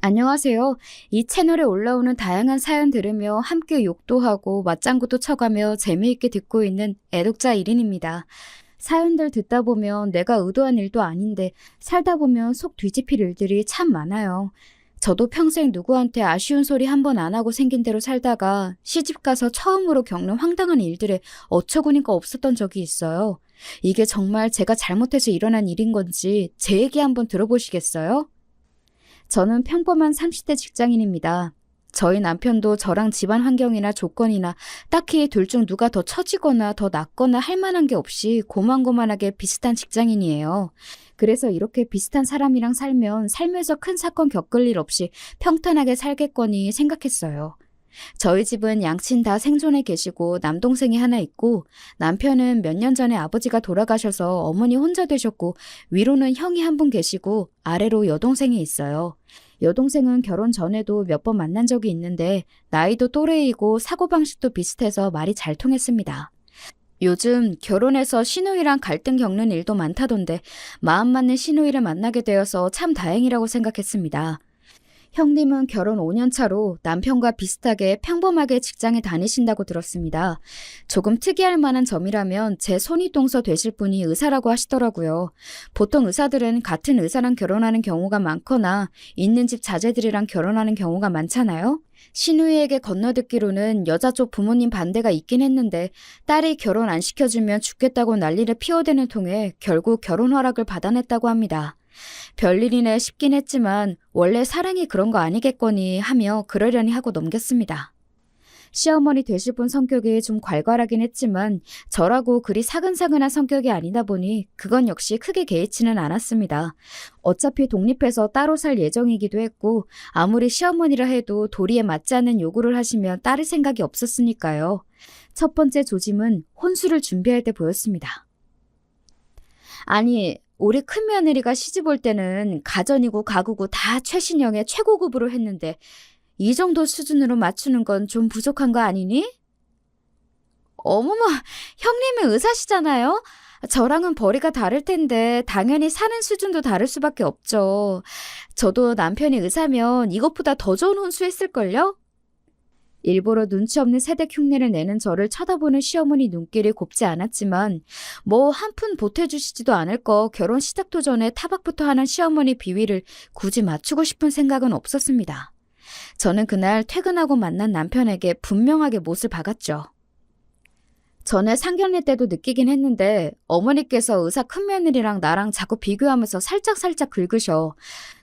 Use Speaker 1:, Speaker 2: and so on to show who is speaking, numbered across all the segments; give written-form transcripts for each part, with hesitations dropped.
Speaker 1: 안녕하세요. 이 채널에 올라오는 다양한 사연 들으며 함께 욕도 하고 맞장구도 쳐가며 재미있게 듣고 있는 애독자 1인입니다. 사연들 듣다 보면 내가 의도한 일도 아닌데 살다 보면 속 뒤집힐 일들이 참 많아요. 저도 평생 누구한테 아쉬운 소리 한 번 안 하고 생긴 대로 살다가 시집가서 처음으로 겪는 황당한 일들에 어처구니가 없었던 적이 있어요. 이게 정말 제가 잘못해서 일어난 일인 건지 제 얘기 한번 들어보시겠어요? 저는 평범한 30대 직장인입니다. 저희 남편도 저랑 집안 환경이나 조건이나 딱히 둘 중 누가 더 처지거나 더 낫거나 할 만한 게 없이 고만고만하게 비슷한 직장인이에요. 그래서 이렇게 비슷한 사람이랑 살면 살면서 큰 사건 겪을 일 없이 평탄하게 살겠거니 생각했어요. 저희 집은 양친 다 생존해 계시고 남동생이 하나 있고 남편은 몇 년 전에 아버지가 돌아가셔서 어머니 혼자 되셨고 위로는 형이 한 분 계시고 아래로 여동생이 있어요. 여동생은 결혼 전에도 몇 번 만난 적이 있는데 나이도 또래이고 사고방식도 비슷해서 말이 잘 통했습니다. 요즘 결혼해서 시누이랑 갈등 겪는 일도 많다던데 마음 맞는 시누이를 만나게 되어서 참 다행이라고 생각했습니다. 형님은 결혼 5년 차로 남편과 비슷하게 평범하게 직장에 다니신다고 들었습니다. 조금 특이할 만한 점이라면 제 손윗동서 되실 분이 의사라고 하시더라고요. 보통 의사들은 같은 의사랑 결혼하는 경우가 많거나 있는 집 자제들이랑 결혼하는 경우가 많잖아요. 시누이에게 건너듣기로는 여자 쪽 부모님 반대가 있긴 했는데 딸이 결혼 안 시켜주면 죽겠다고 난리를 피워대는 통에 결국 결혼 허락을 받아냈다고 합니다. 별일이네 싶긴 했지만 원래 사랑이 그런 거 아니겠거니 하며 그러려니 하고 넘겼습니다. 시어머니 되실 분 성격이 좀 괄괄하긴 했지만 저라고 그리 사근사근한 성격이 아니다 보니 그건 역시 크게 개의치는 않았습니다. 어차피 독립해서 따로 살 예정이기도 했고 아무리 시어머니라 해도 도리에 맞지 않는 요구를 하시면 따를 생각이 없었으니까요. 첫 번째 조짐은 혼수를 준비할 때 보였습니다. 아니, 우리 큰며느리가 시집 올 때는 가전이고 가구고 다 최신형의 최고급으로 했는데 이 정도 수준으로 맞추는 건 좀 부족한 거 아니니? 어머머, 형님은 의사시잖아요? 저랑은 벌이가 다를 텐데 당연히 사는 수준도 다를 수밖에 없죠. 저도 남편이 의사면 이것보다 더 좋은 혼수했을걸요? 일부러 눈치 없는 세대 흉내를 내는 저를 쳐다보는 시어머니 눈길이 곱지 않았지만 뭐 한 푼 보태주시지도 않을 거 결혼 시작도 전에 타박부터 하는 시어머니 비위를 굳이 맞추고 싶은 생각은 없었습니다. 저는 그날 퇴근하고 만난 남편에게 분명하게 못을 박았죠. 전에 상견례 때도 느끼긴 했는데 어머니께서 의사 큰며느리랑 나랑 자꾸 비교하면서 살짝 긁으셔.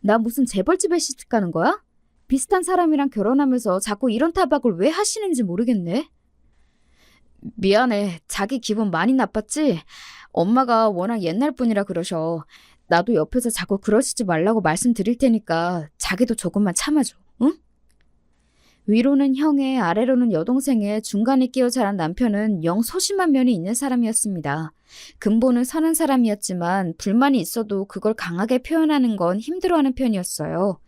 Speaker 1: 나 무슨 재벌집에 시집 가는 거야? 비슷한 사람이랑 결혼하면서 자꾸 이런 타박을 왜 하시는지 모르겠네. 미안해. 자기 기분 많이 나빴지? 엄마가 워낙 옛날 분이라 그러셔. 나도 옆에서 자꾸 그러시지 말라고 말씀드릴 테니까 자기도 조금만 참아줘. 응? 위로는 형에 아래로는 여동생에 중간에 끼어 자란 남편은 영 소심한 면이 있는 사람이었습니다. 근본은 선한 사람이었지만 불만이 있어도 그걸 강하게 표현하는 건 힘들어하는 편이었어요.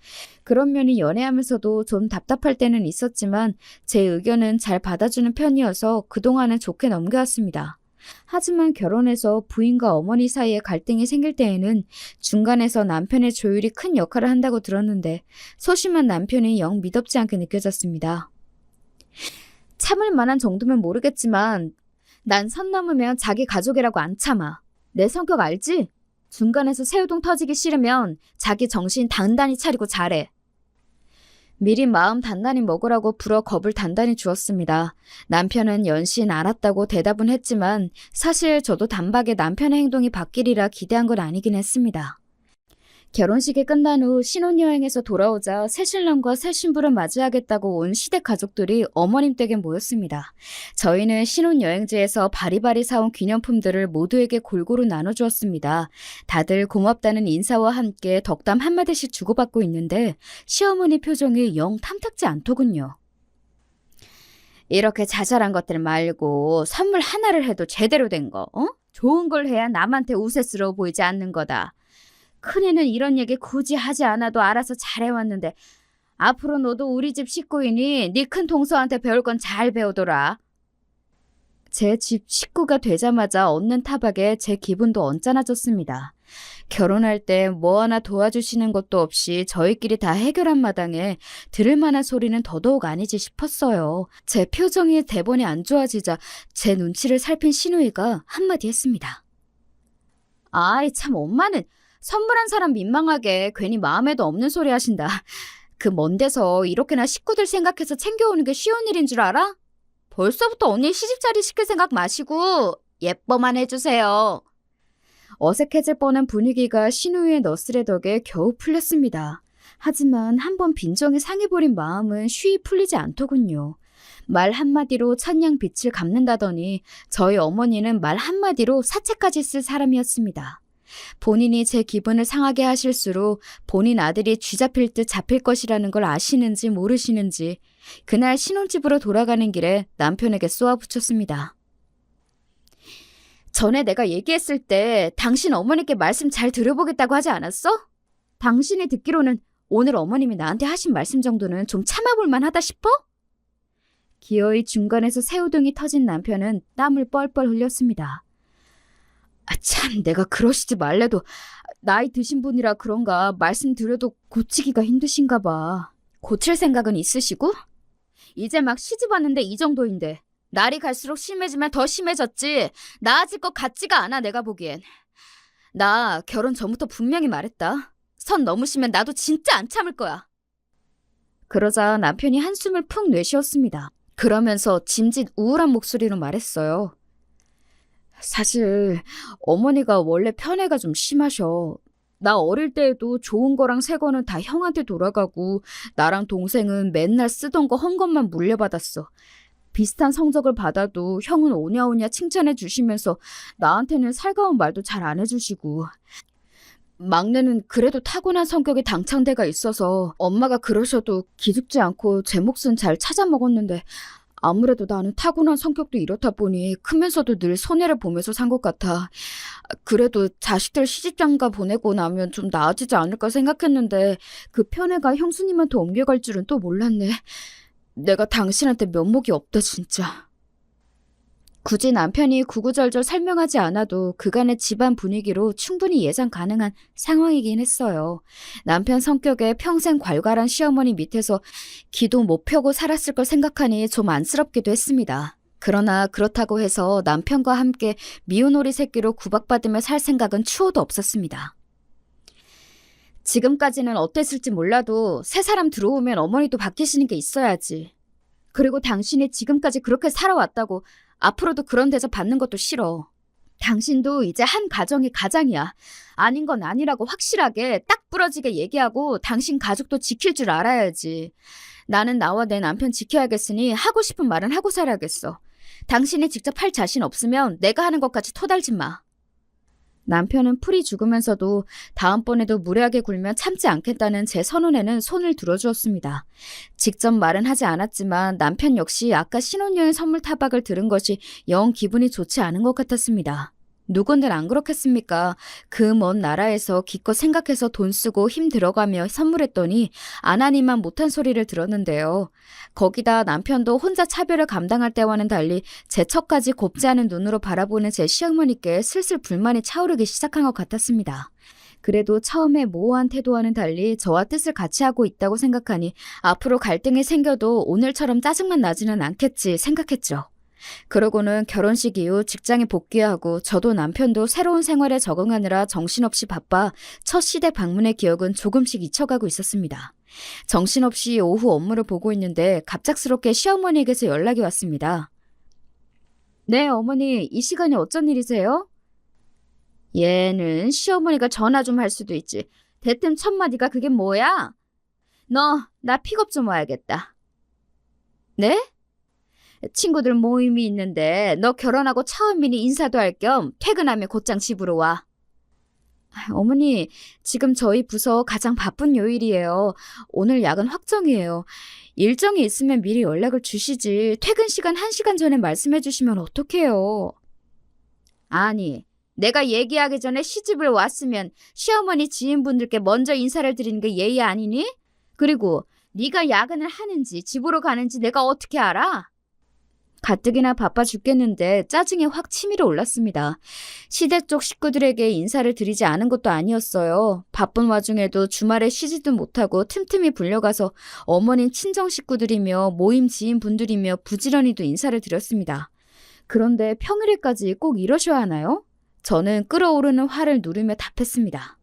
Speaker 1: 그런 면이 연애하면서도 좀 답답할 때는 있었지만 제 의견은 잘 받아주는 편이어서 그동안은 좋게 넘겨왔습니다. 하지만 결혼해서 부인과 어머니 사이에 갈등이 생길 때에는 중간에서 남편의 조율이 큰 역할을 한다고 들었는데 소심한 남편이 영 미덥지 않게 느껴졌습니다. 참을 만한 정도면 모르겠지만 난 선 넘으면 자기 가족이라고 안 참아. 내 성격 알지? 중간에서 새우동 터지기 싫으면 자기 정신 단단히 차리고 잘해. 미리 마음 단단히 먹으라고 불어 겁을 단단히 주었습니다. 남편은 연신 알았다고 대답은 했지만 사실 저도 단박에 남편의 행동이 바뀌리라 기대한 건 아니긴 했습니다. 결혼식이 끝난 후 신혼여행에서 돌아오자 새신랑과 새신부를 맞이하겠다고 온 시댁 가족들이 어머님 댁에 모였습니다. 저희는 신혼여행지에서 바리바리 사온 기념품들을 모두에게 골고루 나눠주었습니다. 다들 고맙다는 인사와 함께 덕담 한마디씩 주고받고 있는데 시어머니 표정이 영 탐탁지 않더군요. 이렇게 자잘한 것들 말고 선물 하나를 해도 제대로 된 거, 좋은 걸 해야 남한테 우세스러워 보이지 않는 거다. 큰애는 이런 얘기 굳이 하지 않아도 알아서 잘해왔는데 앞으로 너도 우리 집 식구이니 네 큰 동서한테 배울 건 잘 배우더라. 제 집 식구가 되자마자 얻는 타박에 제 기분도 언짢아졌습니다. 결혼할 때 뭐 하나 도와주시는 것도 없이 저희끼리 다 해결한 마당에 들을 만한 소리는 더더욱 아니지 싶었어요. 제 표정이 대번에 안 좋아지자 제 눈치를 살핀 신우이가 한마디 했습니다. 아이 참 엄마는 선물한 사람 민망하게 괜히 마음에도 없는 소리 하신다. 그 먼 데서 이렇게나 식구들 생각해서 챙겨오는 게 쉬운 일인 줄 알아? 벌써부터 언니 시집살이 시킬 생각 마시고 예뻐만 해주세요. 어색해질 뻔한 분위기가 신우이의 너스레 덕에 겨우 풀렸습니다. 하지만 한번 빈정이 상해버린 마음은 쉬이 풀리지 않더군요. 말 한마디로 천냥 빛을 갚는다더니 저희 어머니는 말 한마디로 사채까지 쓸 사람이었습니다. 본인이 제 기분을 상하게 하실수록 본인 아들이 쥐잡힐 듯 잡힐 것이라는 걸 아시는지 모르시는지 그날 신혼집으로 돌아가는 길에 남편에게 쏘아붙였습니다. 전에 내가 얘기했을 때 당신 어머니께 말씀 잘 들어보겠다고 하지 않았어? 당신이 듣기로는 오늘 어머님이 나한테 하신 말씀 정도는 좀 참아볼 만하다 싶어? 기어이 중간에서 새우등이 터진 남편은 땀을 뻘뻘 흘렸습니다. 참 내가 그러시지 말래도 나이 드신 분이라 그런가 말씀드려도 고치기가 힘드신가 봐. 고칠 생각은 있으시고? 이제 막 시집 왔는데 이 정도인데 날이 갈수록 심해지면 더 심해졌지 나아질 것 같지가 않아 내가 보기엔. 나 결혼 전부터 분명히 말했다. 선 넘으시면 나도 진짜 안 참을 거야. 그러자 남편이 한숨을 푹 내쉬었습니다. 그러면서 짐짓 우울한 목소리로 말했어요. 사실 어머니가 원래 편애가 좀 심하셔. 나 어릴 때에도 좋은 거랑 새 거는 다 형한테 돌아가고 나랑 동생은 맨날 쓰던 거 헌 것만 물려받았어. 비슷한 성적을 받아도 형은 오냐오냐 칭찬해 주시면서 나한테는 살가운 말도 잘 안 해주시고 막내는 그래도 타고난 성격에 당창대가 있어서 엄마가 그러셔도 기죽지 않고 제 몫은 잘 찾아 먹었는데 아무래도 나는 타고난 성격도 이렇다 보니 크면서도 늘 손해를 보면서 산 것 같아. 그래도 자식들 시집장가 보내고 나면 좀 나아지지 않을까 생각했는데 그 편애가 형수님한테 옮겨갈 줄은 또 몰랐네. 내가 당신한테 면목이 없다 진짜. 굳이 남편이 구구절절 설명하지 않아도 그간의 집안 분위기로 충분히 예상 가능한 상황이긴 했어요. 남편 성격에 평생 괄괄한 시어머니 밑에서 기도 못 펴고 살았을 걸 생각하니 좀 안쓰럽기도 했습니다. 그러나 그렇다고 해서 남편과 함께 미운 오리 새끼로 구박받으며 살 생각은 추호도 없었습니다. 지금까지는 어땠을지 몰라도 새 사람 들어오면 어머니도 바뀌시는 게 있어야지. 그리고 당신이 지금까지 그렇게 살아왔다고 앞으로도 그런 데서 받는 것도 싫어. 당신도 이제 한 가정이 가장이야. 아닌 건 아니라고 확실하게 딱 부러지게 얘기하고 당신 가족도 지킬 줄 알아야지. 나는 나와 내 남편 지켜야겠으니 하고 싶은 말은 하고 살아야겠어. 당신이 직접 할 자신 없으면 내가 하는 것까지 토달지 마. 남편은 풀이 죽으면서도 다음번에도 무례하게 굴면 참지 않겠다는 제 선언에는 손을 들어주었습니다. 직접 말은 하지 않았지만 남편 역시 아까 신혼여행 선물 타박을 들은 것이 영 기분이 좋지 않은 것 같았습니다. 누군들 안 그렇겠습니까? 그 먼 나라에서 기껏 생각해서 돈 쓰고 힘 들어가며 선물했더니 안 하니만 못한 소리를 들었는데요. 거기다 남편도 혼자 차별을 감당할 때와는 달리 제 척까지 곱지 않은 눈으로 바라보는 제 시어머니께 슬슬 불만이 차오르기 시작한 것 같았습니다. 그래도 처음에 모호한 태도와는 달리 저와 뜻을 같이 하고 있다고 생각하니 앞으로 갈등이 생겨도 오늘처럼 짜증만 나지는 않겠지 생각했죠. 그러고는 결혼식 이후 직장에 복귀하고 저도 남편도 새로운 생활에 적응하느라 정신없이 바빠 첫 시댁 방문의 기억은 조금씩 잊혀가고 있었습니다. 정신없이 오후 업무를 보고 있는데 갑작스럽게 시어머니에게서 연락이 왔습니다. 네, 어머니, 이 시간에 어쩐 일이세요? 얘는 시어머니가 전화 좀 할 수도 있지. 대뜸 첫마디가 그게 뭐야? 나 픽업 좀 와야겠다. 네? 친구들 모임이 있는데 너 결혼하고 처음이니 인사도 할 겸 퇴근하면 곧장 집으로 와. 어머니, 지금 저희 부서 가장 바쁜 요일이에요. 오늘 야근 확정이에요. 일정이 있으면 미리 연락을 주시지. 퇴근 시간 1시간 전에 말씀해 주시면 어떡해요. 아니, 내가 얘기하기 전에 시집을 왔으면 시어머니 지인분들께 먼저 인사를 드리는 게 예의 아니니? 그리고 네가 야근을 하는지 집으로 가는지 내가 어떻게 알아? 가뜩이나 바빠 죽겠는데 짜증이 확 치밀어 올랐습니다. 시댁 쪽 식구들에게 인사를 드리지 않은 것도 아니었어요. 바쁜 와중에도 주말에 쉬지도 못하고 틈틈이 불려가서 어머님 친정 식구들이며 모임 지인분들이며 부지런히도 인사를 드렸습니다. 그런데 평일에까지 꼭 이러셔야 하나요? 저는 끓어오르는 화를 누르며 답했습니다.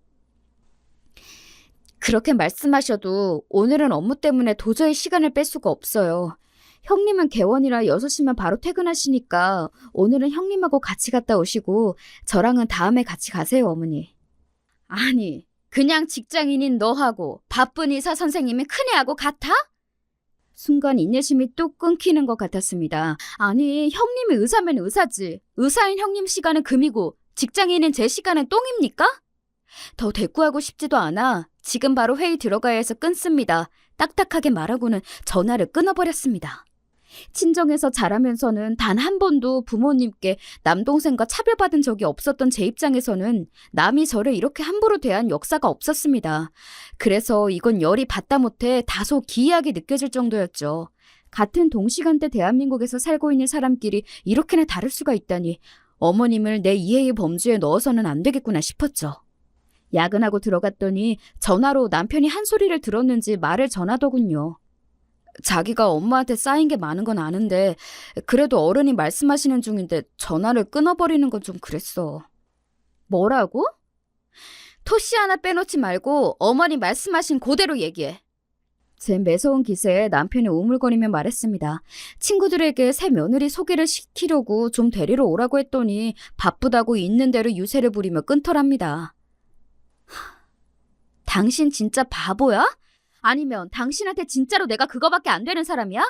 Speaker 1: 그렇게 말씀하셔도 오늘은 업무 때문에 도저히 시간을 뺄 수가 없어요. 형님은 개원이라 6시면 바로 퇴근하시니까 오늘은 형님하고 같이 갔다 오시고 저랑은 다음에 같이 가세요, 어머니. 아니, 그냥 직장인인 너하고 바쁜 의사 선생님이 큰애하고 같아? 순간 인내심이 뚝 끊기는 것 같았습니다. 아니, 형님이 의사면 의사지. 의사인 형님 시간은 금이고 직장인인 제 시간은 똥입니까? 더 대꾸하고 싶지도 않아. 지금 바로 회의 들어가야 해서 끊습니다. 딱딱하게 말하고는 전화를 끊어버렸습니다. 친정에서 자라면서는 단 한 번도 부모님께 남동생과 차별받은 적이 없었던 제 입장에서는 남이 저를 이렇게 함부로 대한 역사가 없었습니다. 그래서 이건 열이 받다 못해 다소 기이하게 느껴질 정도였죠. 같은 동시간대 대한민국에서 살고 있는 사람끼리 이렇게나 다를 수가 있다니 어머님을 내 이해의 범주에 넣어서는 안 되겠구나 싶었죠. 야근하고 들어갔더니 전화로 남편이 한 소리를 들었는지 말을 전하더군요. 자기가 엄마한테 쌓인 게 많은 건 아는데 그래도 어른이 말씀하시는 중인데 전화를 끊어버리는 건 좀 그랬어. 뭐라고? 토씨 하나 빼놓지 말고 어머니 말씀하신 그대로 얘기해. 제 매서운 기세에 남편이 우물거리며 말했습니다. 친구들에게 새 며느리 소개를 시키려고 좀 데리러 오라고 했더니 바쁘다고 있는 대로 유세를 부리며 끊더랍니다. 당신 진짜 바보야? 아니면 당신한테 진짜로 내가 그거밖에 안 되는 사람이야?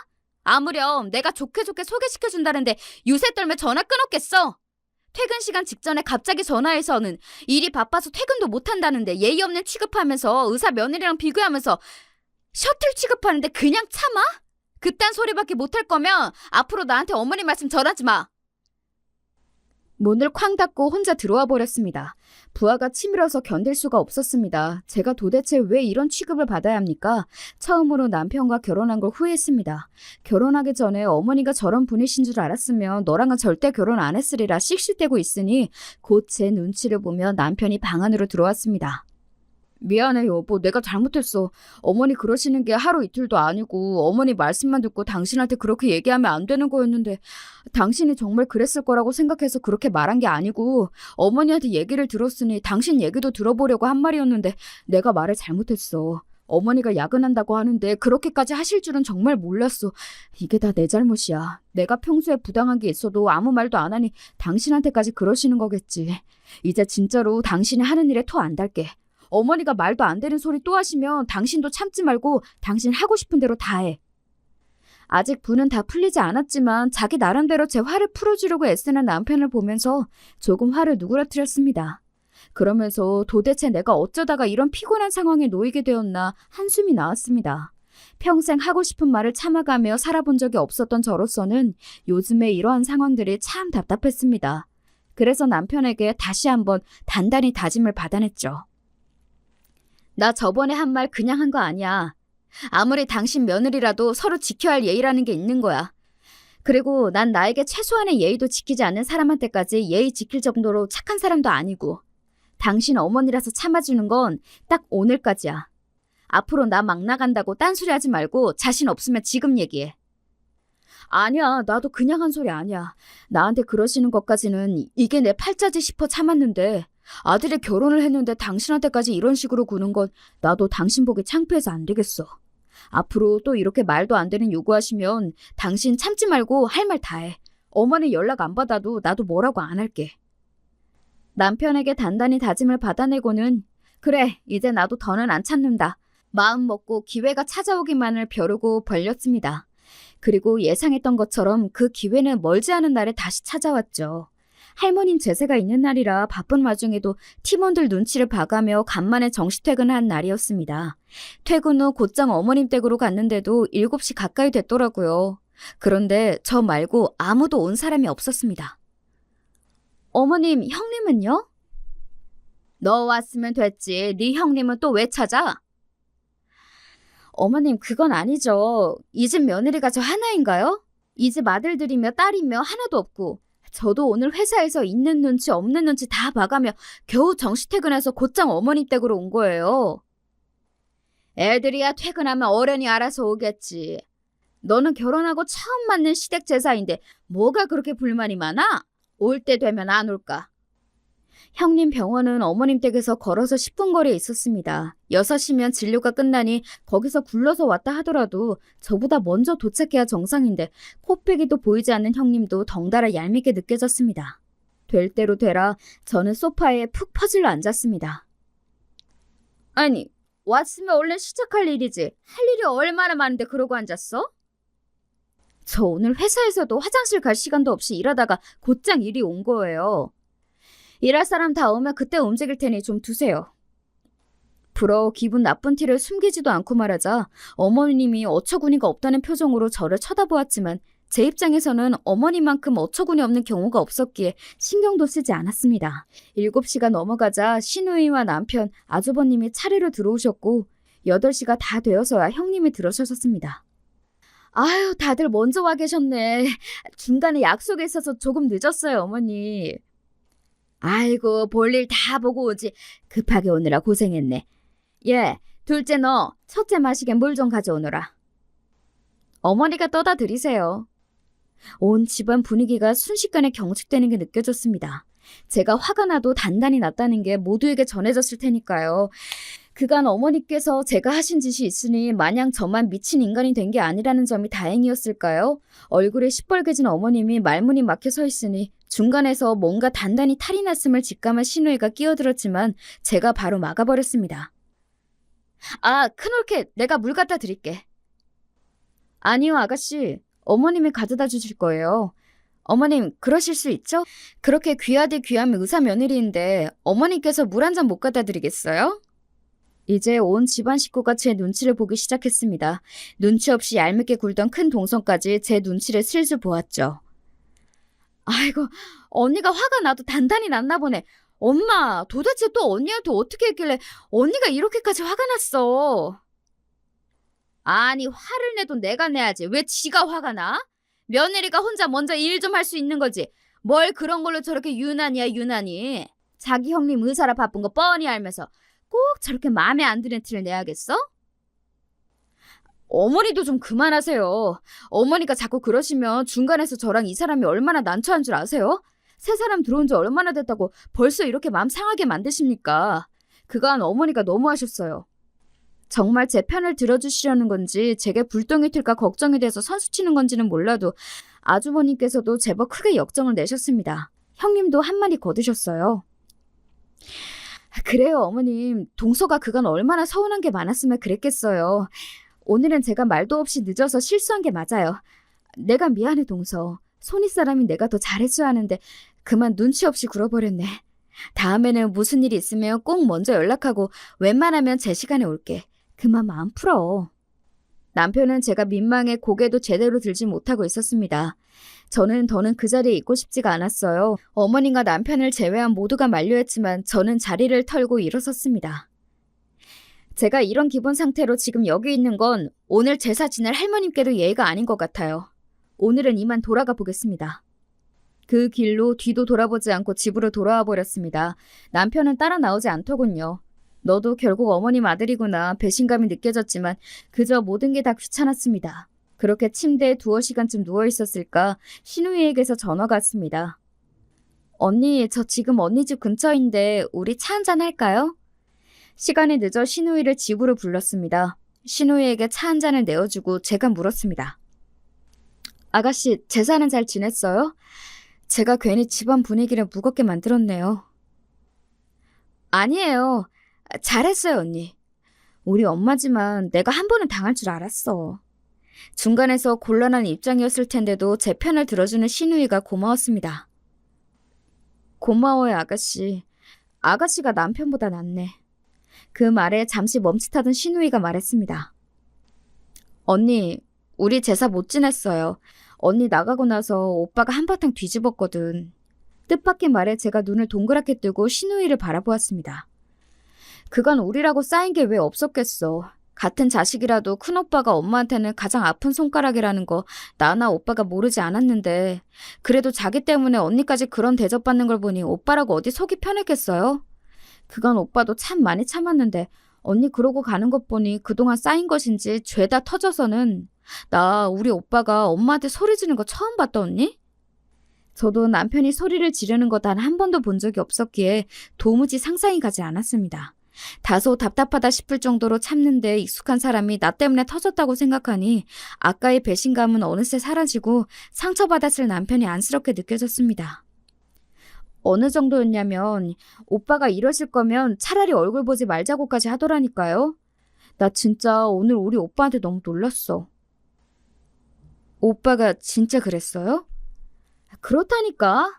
Speaker 1: 아무렴 내가 좋게 소개시켜준다는데 유세 떨며 전화 끊었겠어. 퇴근 시간 직전에 갑자기 전화해서는 일이 바빠서 퇴근도 못한다는데 예의 없는 취급하면서 의사 며느리랑 비교하면서 셔틀 취급하는데 그냥 참아? 그딴 소리밖에 못할 거면 앞으로 나한테 어머니 말씀 전하지 마. 문을 쾅 닫고 혼자 들어와 버렸습니다. 부하가 치밀어서 견딜 수가 없었습니다. 제가 도대체 왜 이런 취급을 받아야 합니까? 처음으로 남편과 결혼한 걸 후회했습니다. 결혼하기 전에 어머니가 저런 분이신 줄 알았으면 너랑은 절대 결혼 안 했으리라 씩씩대고 있으니 곧 제 눈치를 보며 남편이 방 안으로 들어왔습니다. 미안해 여보, 내가 잘못했어. 어머니 그러시는 게 하루 이틀도 아니고 어머니 말씀만 듣고 당신한테 그렇게 얘기하면 안 되는 거였는데 당신이 정말 그랬을 거라고 생각해서 그렇게 말한 게 아니고 어머니한테 얘기를 들었으니 당신 얘기도 들어보려고 한 말이었는데 내가 말을 잘못했어. 어머니가 야근한다고 하는데 그렇게까지 하실 줄은 정말 몰랐어. 이게 다 내 잘못이야. 내가 평소에 부당한 게 있어도 아무 말도 안 하니 당신한테까지 그러시는 거겠지. 이제 진짜로 당신이 하는 일에 토 안 달게. 어머니가 말도 안 되는 소리 또 하시면 당신도 참지 말고 당신 하고 싶은 대로 다 해. 아직 분은 다 풀리지 않았지만 자기 나름대로 제 화를 풀어주려고 애쓰는 남편을 보면서 조금 화를 누그러뜨렸습니다. 그러면서 도대체 내가 어쩌다가 이런 피곤한 상황에 놓이게 되었나 한숨이 나왔습니다. 평생 하고 싶은 말을 참아가며 살아본 적이 없었던 저로서는 요즘에 이러한 상황들이 참 답답했습니다. 그래서 남편에게 다시 한번 단단히 다짐을 받아냈죠. 나 저번에 한 말 그냥 한 거 아니야. 아무리 당신 며느리라도 서로 지켜야 할 예의라는 게 있는 거야. 그리고 난 나에게 최소한의 예의도 지키지 않는 사람한테까지 예의 지킬 정도로 착한 사람도 아니고 당신 어머니라서 참아주는 건 딱 오늘까지야. 앞으로 나 막 나간다고 딴소리 하지 말고 자신 없으면 지금 얘기해. 아니야, 나도 그냥 한 소리 아니야. 나한테 그러시는 것까지는 이게 내 팔자지 싶어 참았는데 아들이 결혼을 했는데 당신한테까지 이런 식으로 구는 건 나도 당신 보기 창피해서 안 되겠어. 앞으로 또 이렇게 말도 안 되는 요구하시면 당신 참지 말고 할 말 다 해. 어머니 연락 안 받아도 나도 뭐라고 안 할게. 남편에게 단단히 다짐을 받아내고는 그래, 이제 나도 더는 안 참는다. 마음 먹고 기회가 찾아오기만을 벼르고 벌렸습니다. 그리고 예상했던 것처럼 그 기회는 멀지 않은 날에 다시 찾아왔죠. 할머님 제세가 있는 날이라 바쁜 와중에도 팀원들 눈치를 봐가며 간만에 정시퇴근한 날이었습니다. 퇴근 후 곧장 어머님 댁으로 갔는데도 7시 가까이 됐더라고요. 그런데 저 말고 아무도 온 사람이 없었습니다. 어머님, 형님은요? 너 왔으면 됐지. 네 형님은 또 왜 찾아? 어머님, 그건 아니죠. 이 집 며느리가 저 하나인가요? 이 집 아들들이며 딸이며 하나도 없고 저도 오늘 회사에서 있는 눈치 없는 눈치 다 봐가며 겨우 정시 퇴근해서 곧장 어머님 댁으로 온 거예요. 애들이야 퇴근하면 어른이 알아서 오겠지. 너는 결혼하고 처음 맞는 시댁 제사인데 뭐가 그렇게 불만이 많아? 올 때 되면 안 올까? 형님 병원은 어머님 댁에서 걸어서 10분 거리에 있었습니다. 6시면 진료가 끝나니 거기서 굴러서 왔다 하더라도 저보다 먼저 도착해야 정상인데 코빼기도 보이지 않는 형님도 덩달아 얄밉게 느껴졌습니다. 될 대로 되라 저는 소파에 푹 퍼질러 앉았습니다. 아니, 왔으면 얼른 시작할 일이지. 할 일이 얼마나 많은데 그러고 앉았어? 저 오늘 회사에서도 화장실 갈 시간도 없이 일하다가 곧장 일이 온 거예요. 일할 사람 다 오면 그때 움직일 테니 좀 두세요. 부러워 기분 나쁜 티를 숨기지도 않고 말하자 어머님이 어처구니가 없다는 표정으로 저를 쳐다보았지만 제 입장에서는 어머니만큼 어처구니 없는 경우가 없었기에 신경도 쓰지 않았습니다. 7시가 넘어가자 시누이와 남편, 아주버님이 차례로 들어오셨고 8시가 다 되어서야 형님이 들어서셨습니다. 아유, 다들 먼저 와 계셨네. 중간에 약속에 있어서 조금 늦었어요, 어머니. 아이고, 볼일 다 보고 오지. 급하게 오느라 고생했네. 예, 둘째 너 첫째 마시게 물 좀 가져오너라. 어머니가 떠다 드리세요. 온 집안 분위기가 순식간에 경직되는 게 느껴졌습니다. 제가 화가 나도 단단히 났다는 게 모두에게 전해졌을 테니까요. 그간 어머니께서 제가 하신 짓이 있으니 마냥 저만 미친 인간이 된 게 아니라는 점이 다행이었을까요? 얼굴에 시뻘개진 어머님이 말문이 막혀 서 있으니 중간에서 뭔가 단단히 탈이 났음을 직감한 시누이가 끼어들었지만 제가 바로 막아버렸습니다. 아, 큰올케 내가 물 갖다 드릴게. 아니요, 아가씨. 어머님이 가져다 주실 거예요. 어머님, 그러실 수 있죠? 그렇게 귀하디 귀하면 의사 며느리인데 어머님께서 물 한 잔 못 갖다 드리겠어요? 이제 온 집안 식구가 제 눈치를 보기 시작했습니다. 눈치 없이 얄밉게 굴던 큰 동성까지 제 눈치를 슬슬 보았죠. 아이고, 언니가 화가 나도 단단히 났나 보네. 엄마, 도대체 또 언니한테 어떻게 했길래 언니가 이렇게까지 화가 났어? 아니, 화를 내도 내가 내야지. 왜 지가 화가 나? 며느리가 혼자 먼저 일 좀 할 수 있는 거지. 뭘 그런 걸로 저렇게 유난이야, 유난히. 자기 형님 의사라 바쁜 거 뻔히 알면서 꼭 저렇게 마음에 안 드는 티를 내야겠어? 어머니도 좀 그만하세요. 어머니가 자꾸 그러시면 중간에서 저랑 이 사람이 얼마나 난처한 줄 아세요? 새 사람 들어온 지 얼마나 됐다고 벌써 이렇게 마음 상하게 만드십니까? 그간 어머니가 너무하셨어요. 정말 제 편을 들어주시려는 건지 제게 불똥이 튈까 걱정이 돼서 선수치는 건지는 몰라도 아주버님께서도 제법 크게 역정을 내셨습니다. 형님도 한마디 거두셨어요. 그래요, 어머님. 동서가 그간 얼마나 서운한 게 많았으면 그랬겠어요. 오늘은 제가 말도 없이 늦어서 실수한 게 맞아요. 내가 미안해, 동서. 손윗 사람이 내가 더 잘했어야 하는데 그만 눈치 없이 굴어버렸네. 다음에는 무슨 일이 있으면 꼭 먼저 연락하고 웬만하면 제 시간에 올게. 그만 마음 풀어. 남편은 제가 민망해 고개도 제대로 들지 못하고 있었습니다. 저는 더는 그 자리에 있고 싶지가 않았어요. 어머님과 남편을 제외한 모두가 만류했지만 저는 자리를 털고 일어섰습니다. 제가 이런 기분 상태로 지금 여기 있는 건 오늘 제사 지낼 할머님께도 예의가 아닌 것 같아요. 오늘은 이만 돌아가 보겠습니다. 그 길로 뒤도 돌아보지 않고 집으로 돌아와 버렸습니다. 남편은 따라 나오지 않더군요. 너도 결국 어머님 아들이구나 배신감이 느껴졌지만 그저 모든 게 다 귀찮았습니다. 그렇게 침대에 2-3시간쯤 누워있었을까 시누이에게서 전화가 왔습니다. 언니, 저 지금 언니 집 근처인데 우리 차 한잔 할까요? 시간이 늦어 시누이를 집으로 불렀습니다. 시누이에게 차 한 잔을 내어주고 제가 물었습니다. 아가씨, 제사는 잘 지냈어요? 제가 괜히 집안 분위기를 무겁게 만들었네요. 아니에요. 잘했어요, 언니. 우리 엄마지만 내가 한 번은 당할 줄 알았어. 중간에서 곤란한 입장이었을 텐데도 제 편을 들어주는 시누이가 고마웠습니다. 고마워요, 아가씨. 아가씨가 남편보다 낫네. 그 말에 잠시 멈칫하던 시누이가 말했습니다. 언니, 우리 제사 못 지냈어요. 언니 나가고 나서 오빠가 한바탕 뒤집었거든. 뜻밖의 말에 제가 눈을 동그랗게 뜨고 시누이를 바라보았습니다. 그간 우리라고 쌓인 게 왜 없었겠어. 같은 자식이라도 큰오빠가 엄마한테는 가장 아픈 손가락이라는 거 나나 오빠가 모르지 않았는데 그래도 자기 때문에 언니까지 그런 대접받는 걸 보니 오빠라고 어디 속이 편했겠어요? 그간 오빠도 참 많이 참았는데 언니 그러고 가는 것 보니 그동안 쌓인 것인지 죄다 터져서는 나 우리 오빠가 엄마한테 소리 지르는 거 처음 봤다 언니? 저도 남편이 소리를 지르는 거 단 한 번도 본 적이 없었기에 도무지 상상이 가지 않았습니다. 다소 답답하다 싶을 정도로 참는데 익숙한 사람이 나 때문에 터졌다고 생각하니 아까의 배신감은 어느새 사라지고 상처받았을 남편이 안쓰럽게 느껴졌습니다. 어느 정도였냐면 오빠가 이러실 거면 차라리 얼굴 보지 말자고까지 하더라니까요. 나 진짜 오늘 우리 오빠한테 너무 놀랐어. 오빠가 진짜 그랬어요? 그렇다니까.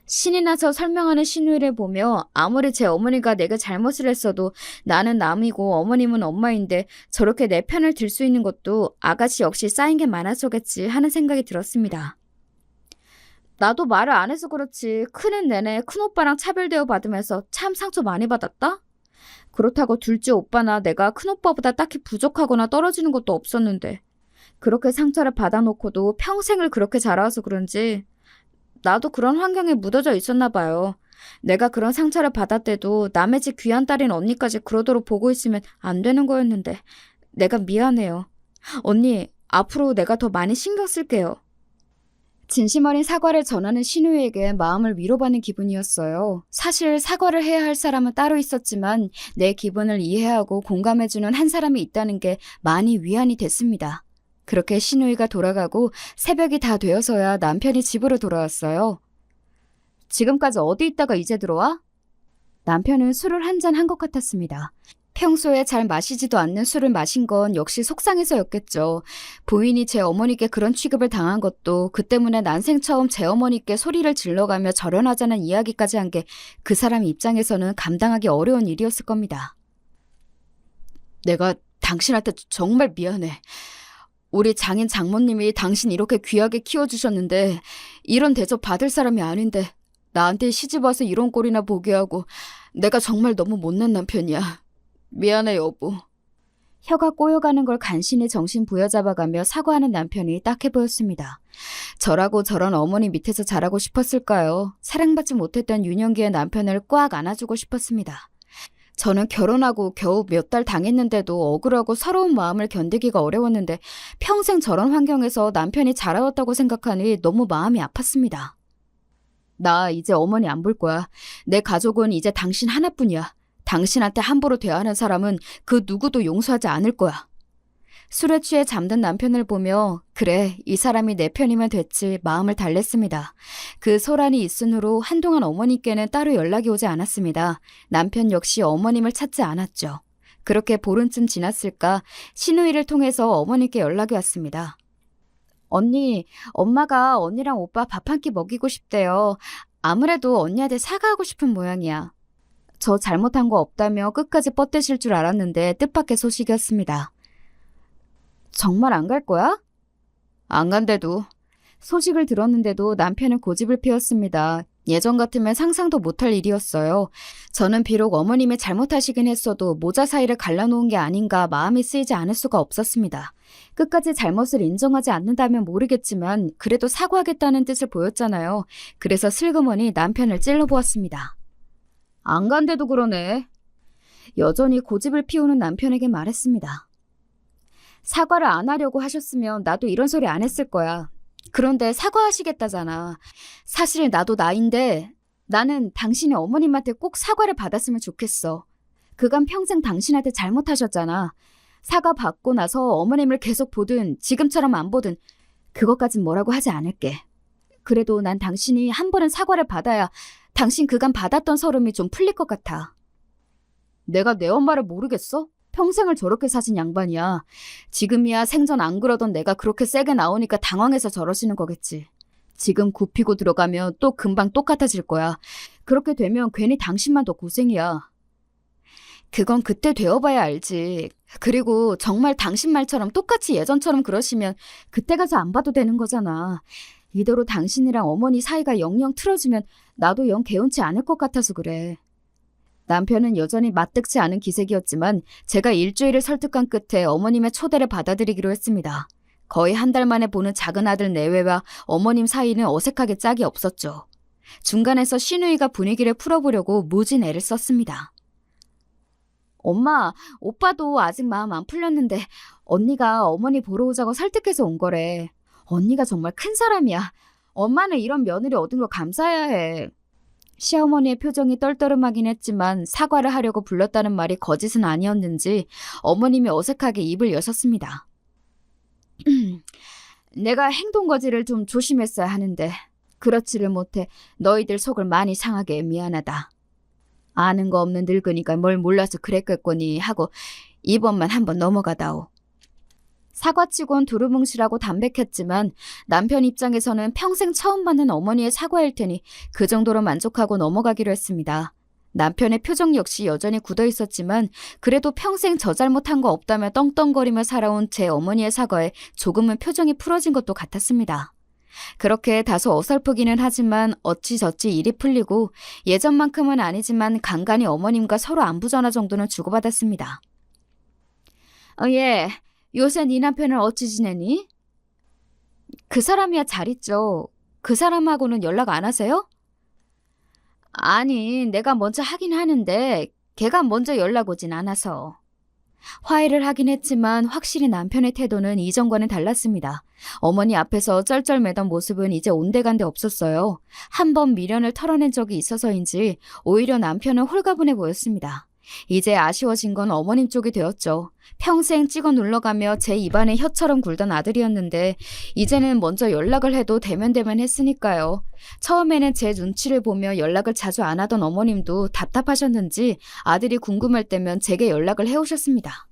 Speaker 1: 신이 나서 설명하는 신우이를 보며 아무리 제 어머니가 내가 잘못을 했어도 나는 남이고 어머님은 엄마인데 저렇게 내 편을 들 수 있는 것도 아가씨 역시 쌓인 게 많아서겠지 하는 생각이 들었습니다. 나도 말을 안 해서 그렇지 크는 내내 큰오빠랑 차별대우 받으면서 참 상처 많이 받았다? 그렇다고 둘째 오빠나 내가 큰오빠보다 딱히 부족하거나 떨어지는 것도 없었는데 그렇게 상처를 받아놓고도 평생을 그렇게 자라와서 그런지 나도 그런 환경에 묻어져 있었나 봐요. 내가 그런 상처를 받았대도 남의 집 귀한 딸인 언니까지 그러도록 보고 있으면 안 되는 거였는데 내가 미안해요. 언니, 앞으로 내가 더 많이 신경 쓸게요. 진심 어린 사과를 전하는 신우에게 마음을 위로받는 기분이었어요. 사실 사과를 해야 할 사람은 따로 있었지만 내 기분을 이해하고 공감해주는 한 사람이 있다는 게 많이 위안이 됐습니다. 그렇게 신우이가 돌아가고 새벽이 다 되어서야 남편이 집으로 돌아왔어요. 지금까지 어디 있다가 이제 들어와? 남편은 술을 한 잔 한 것 같았습니다. 평소에 잘 마시지도 않는 술을 마신 건 역시 속상해서였겠죠. 부인이 제 어머니께 그런 취급을 당한 것도 그 때문에 난생 처음 제 어머니께 소리를 질러가며 절연하자는 이야기까지 한 게 그 사람 입장에서는 감당하기 어려운 일이었을 겁니다. 내가 당신한테 정말 미안해. 우리 장인 장모님이 당신 이렇게 귀하게 키워주셨는데 이런 대접 받을 사람이 아닌데 나한테 시집와서 이런 꼴이나 보게 하고 내가 정말 너무 못난 남편이야. 미안해 여보. 혀가 꼬여가는 걸 간신히 정신 부여잡아가며 사과하는 남편이 딱해 보였습니다. 저라고 저런 어머니 밑에서 자라고 싶었을까요? 사랑받지 못했던 유년기의 남편을 꽉 안아주고 싶었습니다. 저는 결혼하고 겨우 몇 달 당했는데도 억울하고 서러운 마음을 견디기가 어려웠는데 평생 저런 환경에서 남편이 자라왔다고 생각하니 너무 마음이 아팠습니다. 나 이제 어머니 안 볼 거야. 내 가족은 이제 당신 하나뿐이야. 당신한테 함부로 대하는 사람은 그 누구도 용서하지 않을 거야. 술에 취해 잠든 남편을 보며 그래 이 사람이 내 편이면 됐지 마음을 달랬습니다. 그 소란이 있은 후로 한동안 어머니께는 따로 연락이 오지 않았습니다. 남편 역시 어머님을 찾지 않았죠. 그렇게 보름쯤 지났을까 신우이를 통해서 어머니께 연락이 왔습니다. 언니, 엄마가 언니랑 오빠 밥 한 끼 먹이고 싶대요. 아무래도 언니한테 사과하고 싶은 모양이야. 저 잘못한 거 없다며 끝까지 뻗대실 줄 알았는데 뜻밖의 소식이었습니다. 정말 안 갈 거야? 안 간대도. 소식을 들었는데도 남편은 고집을 피웠습니다. 예전 같으면 상상도 못할 일이었어요. 저는 비록 어머님이 잘못하시긴 했어도 모자 사이를 갈라놓은 게 아닌가 마음이 쓰이지 않을 수가 없었습니다. 끝까지 잘못을 인정하지 않는다면 모르겠지만 그래도 사과하겠다는 뜻을 보였잖아요. 그래서 슬그머니 남편을 찔러보았습니다. 안 간대도 그러네. 여전히 고집을 피우는 남편에게 말했습니다. 사과를 안 하려고 하셨으면 나도 이런 소리 안 했을 거야. 그런데 사과하시겠다잖아. 사실 나도 나인데 나는 당신이 어머님한테 꼭 사과를 받았으면 좋겠어. 그간 평생 당신한테 잘못하셨잖아. 사과 받고 나서 어머님을 계속 보든 지금처럼 안 보든 그것까진 뭐라고 하지 않을게. 그래도 난 당신이 한 번은 사과를 받아야 당신 그간 받았던 서름이 좀 풀릴 것 같아. 내가 내 엄마를 모르겠어? 평생을 저렇게 사신 양반이야. 지금이야 생전 안 그러던 내가 그렇게 세게 나오니까 당황해서 저러시는 거겠지. 지금 굽히고 들어가면 또 금방 똑같아질 거야. 그렇게 되면 괜히 당신만 더 고생이야. 그건 그때 되어봐야 알지. 그리고 정말 당신 말처럼 똑같이 예전처럼 그러시면 그때 가서 안 봐도 되는 거잖아. 이대로 당신이랑 어머니 사이가 영영 틀어지면 나도 영 개운치 않을 것 같아서 그래. 남편은 여전히 마뜩지 않은 기색이었지만 제가 일주일을 설득한 끝에 어머님의 초대를 받아들이기로 했습니다. 거의 한 달 만에 보는 작은 아들 내외와 어머님 사이는 어색하게 짝이 없었죠. 중간에서 신우이가 분위기를 풀어보려고 무진 애를 썼습니다. 엄마, 오빠도 아직 마음 안 풀렸는데 언니가 어머니 보러 오자고 설득해서 온 거래. 언니가 정말 큰 사람이야. 엄마는 이런 며느리 얻은 거 감사해야 해. 시어머니의 표정이 떨떠름하긴 했지만 사과를 하려고 불렀다는 말이 거짓은 아니었는지 어머님이 어색하게 입을 여셨습니다. 내가 행동거지를 좀 조심했어야 하는데 그렇지를 못해 너희들 속을 많이 상하게 미안하다. 아는 거 없는 늙으니까 뭘 몰라서 그랬겠거니 하고 이번만 한번 넘어가다오. 사과치곤 두루뭉실하고 담백했지만 남편 입장에서는 평생 처음 받는 어머니의 사과일 테니 그 정도로 만족하고 넘어가기로 했습니다. 남편의 표정 역시 여전히 굳어 있었지만 그래도 평생 저 잘못한 거 없다며 떵떵거리며 살아온 제 어머니의 사과에 조금은 표정이 풀어진 것도 같았습니다. 그렇게 다소 어설프기는 하지만 어찌저찌 일이 풀리고 예전만큼은 아니지만 간간히 어머님과 서로 안부 전화 정도는 주고받았습니다. 예, 요새 네 남편은 어찌 지내니? 그 사람이야 잘 있죠. 그 사람하고는 연락 안 하세요? 아니, 내가 먼저 하긴 하는데 걔가 먼저 연락 오진 않아서. 화해를 하긴 했지만 확실히 남편의 태도는 이전과는 달랐습니다. 어머니 앞에서 쩔쩔매던 모습은 이제 온데간데 없었어요. 한 번 미련을 털어낸 적이 있어서인지 오히려 남편은 홀가분해 보였습니다. 이제 아쉬워진 건 어머님 쪽이 되었죠. 평생 찍어 눌러가며 제 입안에 혀처럼 굴던 아들이었는데 이제는 먼저 연락을 해도 대면대면 했으니까요. 처음에는 제 눈치를 보며 연락을 자주 안 하던 어머님도 답답하셨는지 아들이 궁금할 때면 제게 연락을 해오셨습니다.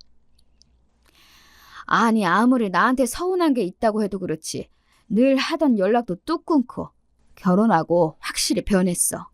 Speaker 1: 아니 아무리 나한테 서운한 게 있다고 해도 그렇지 늘 하던 연락도 뚝 끊고 결혼하고 확실히 변했어.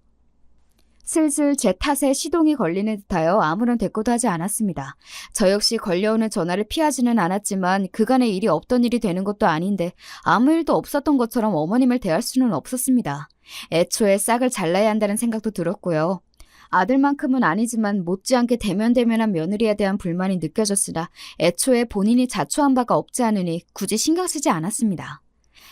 Speaker 1: 슬슬 제 탓에 시동이 걸리는 듯하여 아무런 대꾸도 하지 않았습니다. 저 역시 걸려오는 전화를 피하지는 않았지만 그간의 일이 없던 일이 되는 것도 아닌데 아무 일도 없었던 것처럼 어머님을 대할 수는 없었습니다. 애초에 싹을 잘라야 한다는 생각도 들었고요. 아들만큼은 아니지만 못지않게 대면대면한 며느리에 대한 불만이 느껴졌으나 애초에 본인이 자초한 바가 없지 않으니 굳이 신경 쓰지 않았습니다.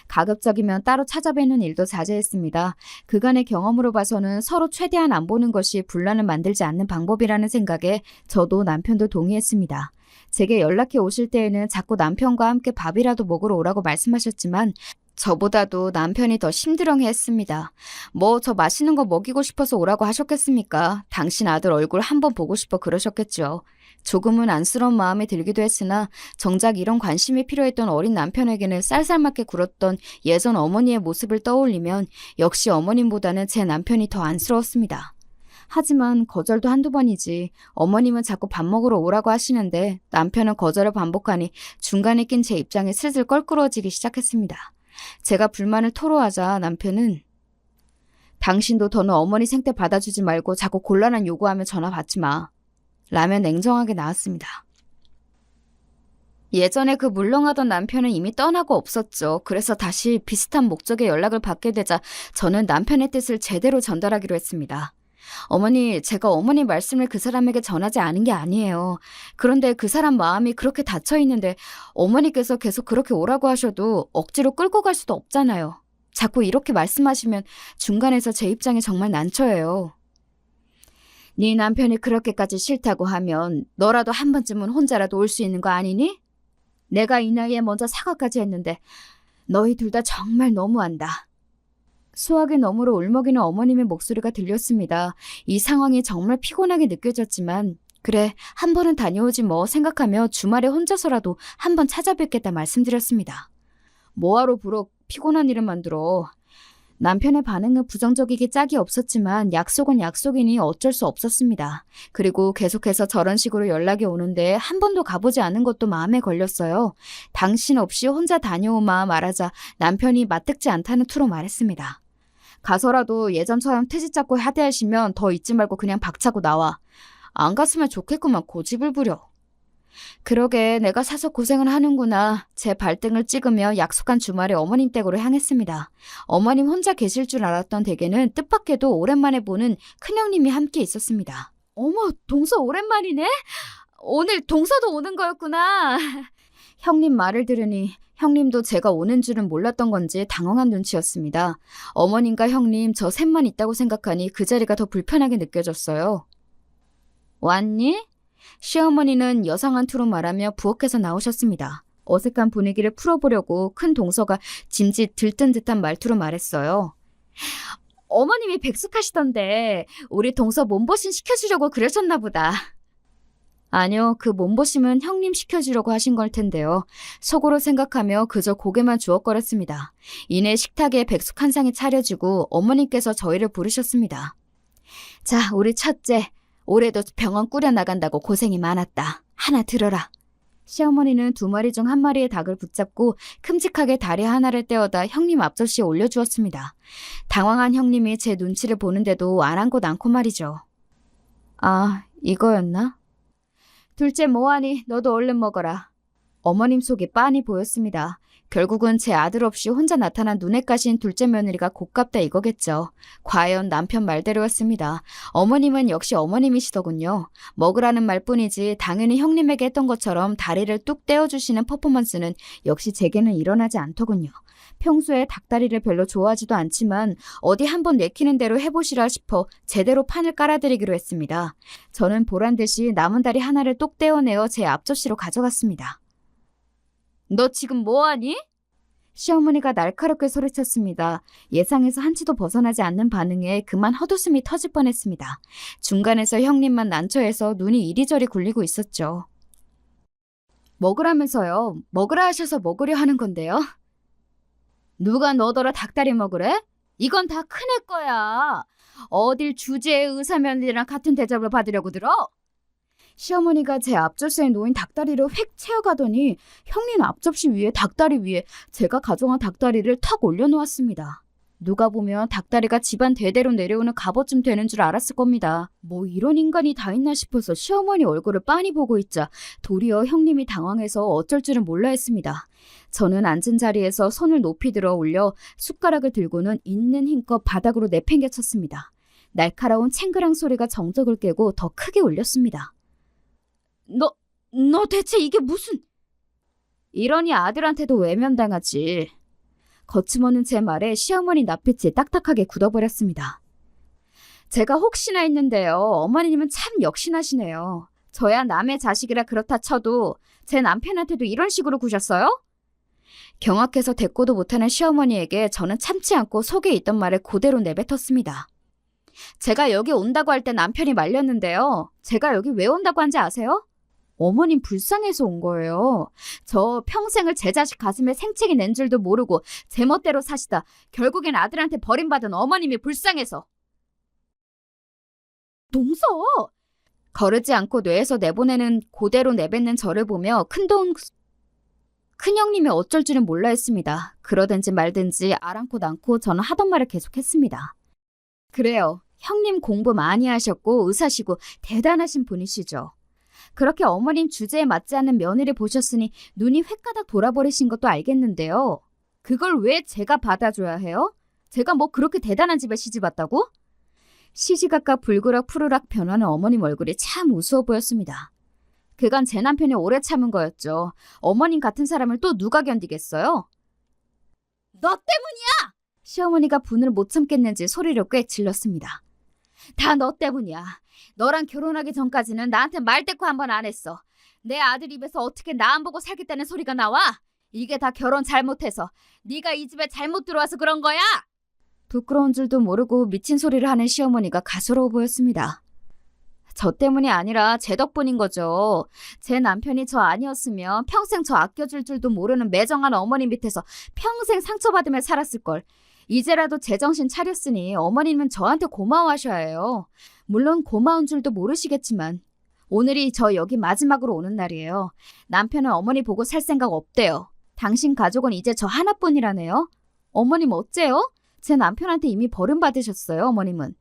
Speaker 1: 가급적이면 따로 찾아뵈는 일도 자제했습니다. 그간의 경험으로 봐서는 서로 최대한 안 보는 것이 분란을 만들지 않는 방법이라는 생각에 저도 남편도 동의했습니다. 제게 연락해 오실 때에는 자꾸 남편과 함께 밥이라도 먹으러 오라고 말씀하셨지만 저보다도 남편이 더 심드렁해했습니다. 뭐 저 맛있는 거 먹이고 싶어서 오라고 하셨겠습니까? 당신 아들 얼굴 한번 보고 싶어 그러셨겠죠. 조금은 안쓰러운 마음이 들기도 했으나 정작 이런 관심이 필요했던 어린 남편에게는 쌀쌀맞게 굴었던 예전 어머니의 모습을 떠올리면 역시 어머님보다는 제 남편이 더 안쓰러웠습니다. 하지만 거절도 한두 번이지 어머님은 자꾸 밥 먹으러 오라고 하시는데 남편은 거절을 반복하니 중간에 낀 제 입장이 슬슬 껄끄러워지기 시작했습니다. 제가 불만을 토로하자 남편은 당신도 더는 어머니 생태 받아주지 말고 자꾸 곤란한 요구하면 전화 받지 마. 라며 냉정하게 나왔습니다. 예전에 그 물렁하던 남편은 이미 떠나고 없었죠. 그래서 다시 비슷한 목적의 연락을 받게 되자 저는 남편의 뜻을 제대로 전달하기로 했습니다. 어머니, 제가 어머니 말씀을 그 사람에게 전하지 않은 게 아니에요. 그런데 그 사람 마음이 그렇게 닫혀 있는데 어머니께서 계속 그렇게 오라고 하셔도 억지로 끌고 갈 수도 없잖아요. 자꾸 이렇게 말씀하시면 중간에서 제 입장이 정말 난처해요. 네 남편이 그렇게까지 싫다고 하면 너라도 한 번쯤은 혼자라도 올 수 있는 거 아니니? 내가 이 나이에 먼저 사과까지 했는데 너희 둘 다 정말 너무한다. 수화기 너머로 울먹이는 어머님의 목소리가 들렸습니다. 이 상황이 정말 피곤하게 느껴졌지만 그래 한 번은 다녀오지 뭐 생각하며 주말에 혼자서라도 한 번 찾아뵙겠다 말씀드렸습니다. 뭐하러 부록 피곤한 일을 만들어. 남편의 반응은 부정적이기 짝이 없었지만 약속은 약속이니 어쩔 수 없었습니다. 그리고 계속해서 저런 식으로 연락이 오는데 한 번도 가보지 않은 것도 마음에 걸렸어요. 당신 없이 혼자 다녀오마 말하자 남편이 맞듣지 않다는 투로 말했습니다. 가서라도 예전처럼 태지 잡고 하대하시면 더 있지 말고 그냥 박차고 나와. 안 갔으면 좋겠구만 고집을 부려. 그러게 내가 사서 고생을 하는구나. 제 발등을 찍으며 약속한 주말에 어머님 댁으로 향했습니다. 어머님 혼자 계실 줄 알았던 댁에는 뜻밖에도 오랜만에 보는 큰형님이 함께 있었습니다. 어머, 동서 오랜만이네? 오늘 동서도 오는 거였구나. 형님 말을 들으니 형님도 제가 오는 줄은 몰랐던 건지 당황한 눈치였습니다. 어머님과 형님 저 셋만 있다고 생각하니 그 자리가 더 불편하게 느껴졌어요. 왔니? 시어머니는 여상한 투로 말하며 부엌에서 나오셨습니다. 어색한 분위기를 풀어보려고 큰 동서가 짐짓 들뜬 듯한 말투로 말했어요. 어머님이 백숙하시던데 우리 동서 몸보신 시켜주려고 그러셨나 보다. 아니요, 그 몸보심은 형님 시켜주려고 하신 걸 텐데요. 속으로 생각하며 그저 고개만 주걱거렸습니다. 이내 식탁에 백숙 한 상이 차려지고 어머님께서 저희를 부르셨습니다. 자, 우리 첫째, 올해도 병원 꾸려나간다고 고생이 많았다. 하나 들어라. 시어머니는 2마리 중 1마리의 닭을 붙잡고 큼직하게 다리 하나를 떼어다 형님 앞접시에 올려주었습니다. 당황한 형님이 제 눈치를 보는데도 아랑곳 않고 말이죠. 아, 이거였나? 둘째 뭐하니? 너도 얼른 먹어라. 어머님 속이 빤히 보였습니다. 결국은 제 아들 없이 혼자 나타난 눈에 까신 둘째 며느리가 곱깝다 이거겠죠. 과연 남편 말대로였습니다. 어머님은 역시 어머님이시더군요. 먹으라는 말뿐이지 당연히 형님에게 했던 것처럼 다리를 뚝 떼어주시는 퍼포먼스는 역시 제게는 일어나지 않더군요. 평소에 닭다리를 별로 좋아하지도 않지만 어디 한번 내키는 대로 해보시라 싶어 제대로 판을 깔아드리기로 했습니다. 저는 보란듯이 남은 다리 하나를 똑 떼어내어 제 앞접시로 가져갔습니다. 너 지금 뭐하니? 시어머니가 날카롭게 소리쳤습니다. 예상에서 한치도 벗어나지 않는 반응에 그만 헛웃음이 터질 뻔했습니다. 중간에서 형님만 난처해서 눈이 이리저리 굴리고 있었죠. 먹으라면서요. 먹으라 하셔서 먹으려 하는 건데요. 누가 너더러 닭다리 먹으래? 이건 다 큰애 거야. 어딜 주제의 의사면이랑 같은 대접을 받으려고 들어? 시어머니가 제 앞접시에 놓인 닭다리를 휙 채워가더니 형님 앞접시 위에 닭다리 위에 제가 가져간 닭다리를 턱 올려놓았습니다. 누가 보면 닭다리가 집안 대대로 내려오는 갑옷쯤 되는 줄 알았을 겁니다. 뭐 이런 인간이 다 있나 싶어서 시어머니 얼굴을 빤히 보고 있자 도리어 형님이 당황해서 어쩔 줄은 몰라 했습니다. 저는 앉은 자리에서 손을 높이 들어 올려 숟가락을 들고는 있는 힘껏 바닥으로 내팽개쳤습니다. 날카로운 챙그랑 소리가 정적을 깨고 더 크게 울렸습니다. 너 대체 이게 무슨... 이러니 아들한테도 외면당하지. 거침없는 제 말에 시어머니 낯빛이 딱딱하게 굳어버렸습니다. 제가 혹시나 했는데요. 어머님은 참 역신하시네요. 저야 남의 자식이라 그렇다 쳐도 제 남편한테도 이런 식으로 구셨어요? 경악해서 대꾸도 못하는 시어머니에게 저는 참지 않고 속에 있던 말을 그대로 내뱉었습니다. 제가 여기 온다고 할 때 남편이 말렸는데요. 제가 여기 왜 온다고 한지 아세요? 어머님 불쌍해서 온 거예요. 저 평생을 제 자식 가슴에 생채기 낸 줄도 모르고 제멋대로 사시다 결국엔 아들한테 버림받은 어머님이 불쌍해서. 동서! 거르지 않고 뇌에서 내보내는 그대로 내뱉는 저를 보며 큰형님이 어쩔 줄은 몰라 했습니다. 그러든지 말든지 아랑곳 않고 저는 하던 말을 계속했습니다. 그래요. 형님 공부 많이 하셨고 의사시고 대단하신 분이시죠. 그렇게 어머님 주제에 맞지 않는 며느리 보셨으니 눈이 횟가닥 돌아버리신 것도 알겠는데요. 그걸 왜 제가 받아줘야 해요? 제가 뭐 그렇게 대단한 집에 시집왔다고? 시시각각 불그락 푸르락 변하는 어머님 얼굴이 참 우스워 보였습니다. 그간 제 남편이 오래 참은 거였죠. 어머님 같은 사람을 또 누가 견디겠어요? 너 때문이야! 시어머니가 분을 못 참겠는지 소리를 꽥 질렀습니다. 다 너 때문이야. 너랑 결혼하기 전까지는 나한테 말대꾸 한 번 안 했어. 내 아들 입에서 어떻게 나 안 보고 살겠다는 소리가 나와? 이게 다 결혼 잘못해서 네가 이 집에 잘못 들어와서 그런 거야? 부끄러운 줄도 모르고 미친 소리를 하는 시어머니가 가소로워 보였습니다. 저 때문이 아니라 제 덕분인 거죠. 제 남편이 저 아니었으면 평생 저 아껴줄 줄도 모르는 매정한 어머니 밑에서 평생 상처받으며 살았을걸. 이제라도 제정신 차렸으니 어머님은 저한테 고마워하셔야 해요. 물론 고마운 줄도 모르시겠지만 오늘이 저 여기 마지막으로 오는 날이에요. 남편은 어머니 보고 살 생각 없대요. 당신 가족은 이제 저 하나뿐이라네요. 어머님 어째요? 제 남편한테 이미 버림받으셨어요, 어머님은.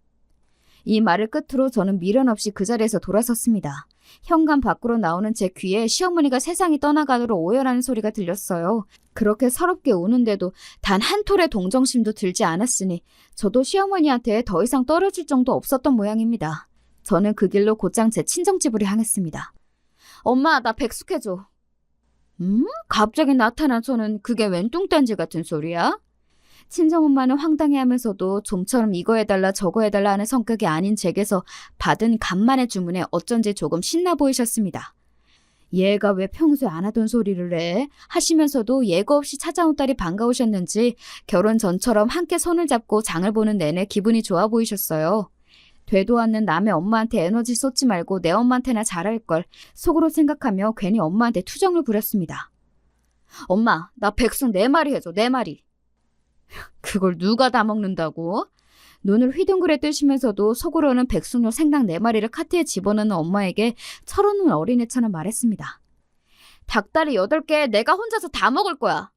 Speaker 1: 이 말을 끝으로 저는 미련 없이 그 자리에서 돌아섰습니다. 현관 밖으로 나오는 제 귀에 시어머니가 세상이 떠나가도록 오열하는 소리가 들렸어요. 그렇게 서럽게 우는데도 단 한 톨의 동정심도 들지 않았으니 저도 시어머니한테 더 이상 떨어질 정도 없었던 모양입니다. 저는 그 길로 곧장 제 친정집으로 향했습니다. 엄마, 나 백숙해줘. 갑자기 나타난 손은 그게 웬 뚱딴지 같은 소리야? 친정엄마는 황당해하면서도 좀처럼 이거 해달라 저거 해달라 하는 성격이 아닌 제게서 받은 간만의 주문에 어쩐지 조금 신나 보이셨습니다. 얘가 왜 평소에 안 하던 소리를 해? 하시면서도 예고 없이 찾아온 딸이 반가우셨는지 결혼 전처럼 함께 손을 잡고 장을 보는 내내 기분이 좋아 보이셨어요. 되도 않는 남의 엄마한테 에너지 쏟지 말고 내 엄마한테나 잘할걸 속으로 생각하며 괜히 엄마한테 투정을 부렸습니다. 엄마, 나 백숙 4마리 해줘, 4마리. 그걸 누가 다 먹는다고? 눈을 휘둥그레 뜨시면서도 속으로는 백숙용 생닭 4마리를 카트에 집어넣는 엄마에게 철없는 어린애처럼 말했습니다. 닭다리 8개 내가 혼자서 다 먹을 거야.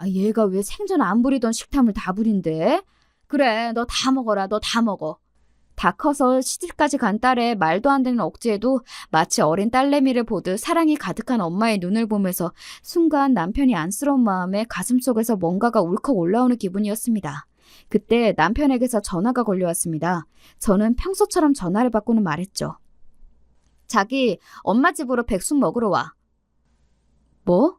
Speaker 1: 얘가 왜 생전 안 부리던 식탐을 다 부린대? 그래, 너 다 먹어라, 너 다 먹어. 다 커서 시집까지 간 딸의 말도 안 되는 억지에도 마치 어린 딸내미를 보듯 사랑이 가득한 엄마의 눈을 보면서 순간 남편이 안쓰러운 마음에 가슴속에서 뭔가가 울컥 올라오는 기분이었습니다. 그때 남편에게서 전화가 걸려왔습니다. 저는 평소처럼 전화를 받고는 말했죠. 자기, 엄마 집으로 백숙 먹으러 와. 뭐?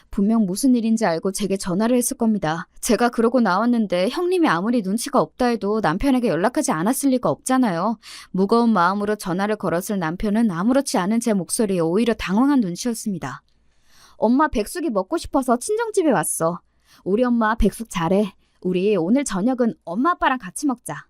Speaker 1: 분명 무슨 일인지 알고 제게 전화를 했을 겁니다. 제가 그러고 나왔는데 형님이 아무리 눈치가 없다 해도 남편에게 연락하지 않았을 리가 없잖아요. 무거운 마음으로 전화를 걸었을 남편은 아무렇지 않은 제 목소리에 오히려 당황한 눈치였습니다. 엄마 백숙이 먹고 싶어서 친정집에 왔어. 우리 엄마 백숙 잘해. 우리 오늘 저녁은 엄마 아빠랑 같이 먹자.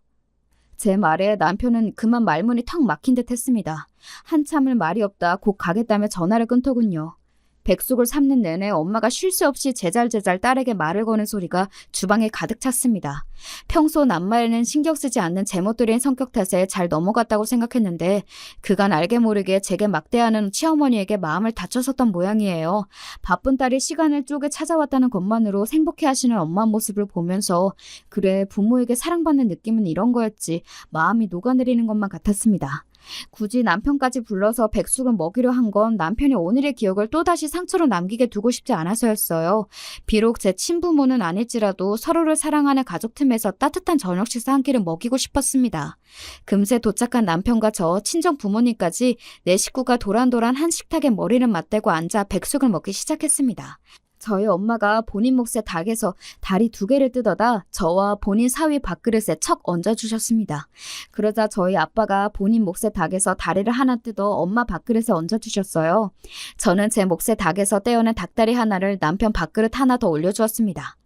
Speaker 1: 제 말에 남편은 그만 말문이 턱 막힌 듯 했습니다. 한참을 말이 없다 곧 가겠다며 전화를 끊더군요. 백숙을 삶는 내내 엄마가 쉴 새 없이 제잘제잘 딸에게 말을 거는 소리가 주방에 가득 찼습니다. 평소 남말에는 신경 쓰지 않는 제멋들인 성격 탓에 잘 넘어갔다고 생각했는데 그간 알게 모르게 제게 막대하는 시어머니에게 마음을 다쳤었던 모양이에요. 바쁜 딸이 시간을 쪼개 찾아왔다는 것만으로 행복해하시는 엄마 모습을 보면서 그래, 부모에게 사랑받는 느낌은 이런 거였지 마음이 녹아내리는 것만 같았습니다. 굳이 남편까지 불러서 백숙을 먹이려 한 건 남편이 오늘의 기억을 또다시 상처로 남기게 두고 싶지 않아서였어요. 비록 제 친부모는 아닐지라도 서로를 사랑하는 가족 틈에서 따뜻한 저녁 식사 한 끼를 먹이고 싶었습니다. 금세 도착한 남편과 저 친정 부모님까지 내 식구가 도란도란 한 식탁에 머리를 맞대고 앉아 백숙을 먹기 시작했습니다. 저희 엄마가 본인 몫의 닭에서 다리 2개를 뜯어다 저와 본인 사위 밥그릇에 척 얹어주셨습니다. 그러자 저희 아빠가 본인 몫의 닭에서 다리를 하나 뜯어 엄마 밥그릇에 얹어주셨어요. 저는 제 몫의 닭에서 떼어낸 닭다리 하나를 남편 밥그릇 하나 더 올려주었습니다.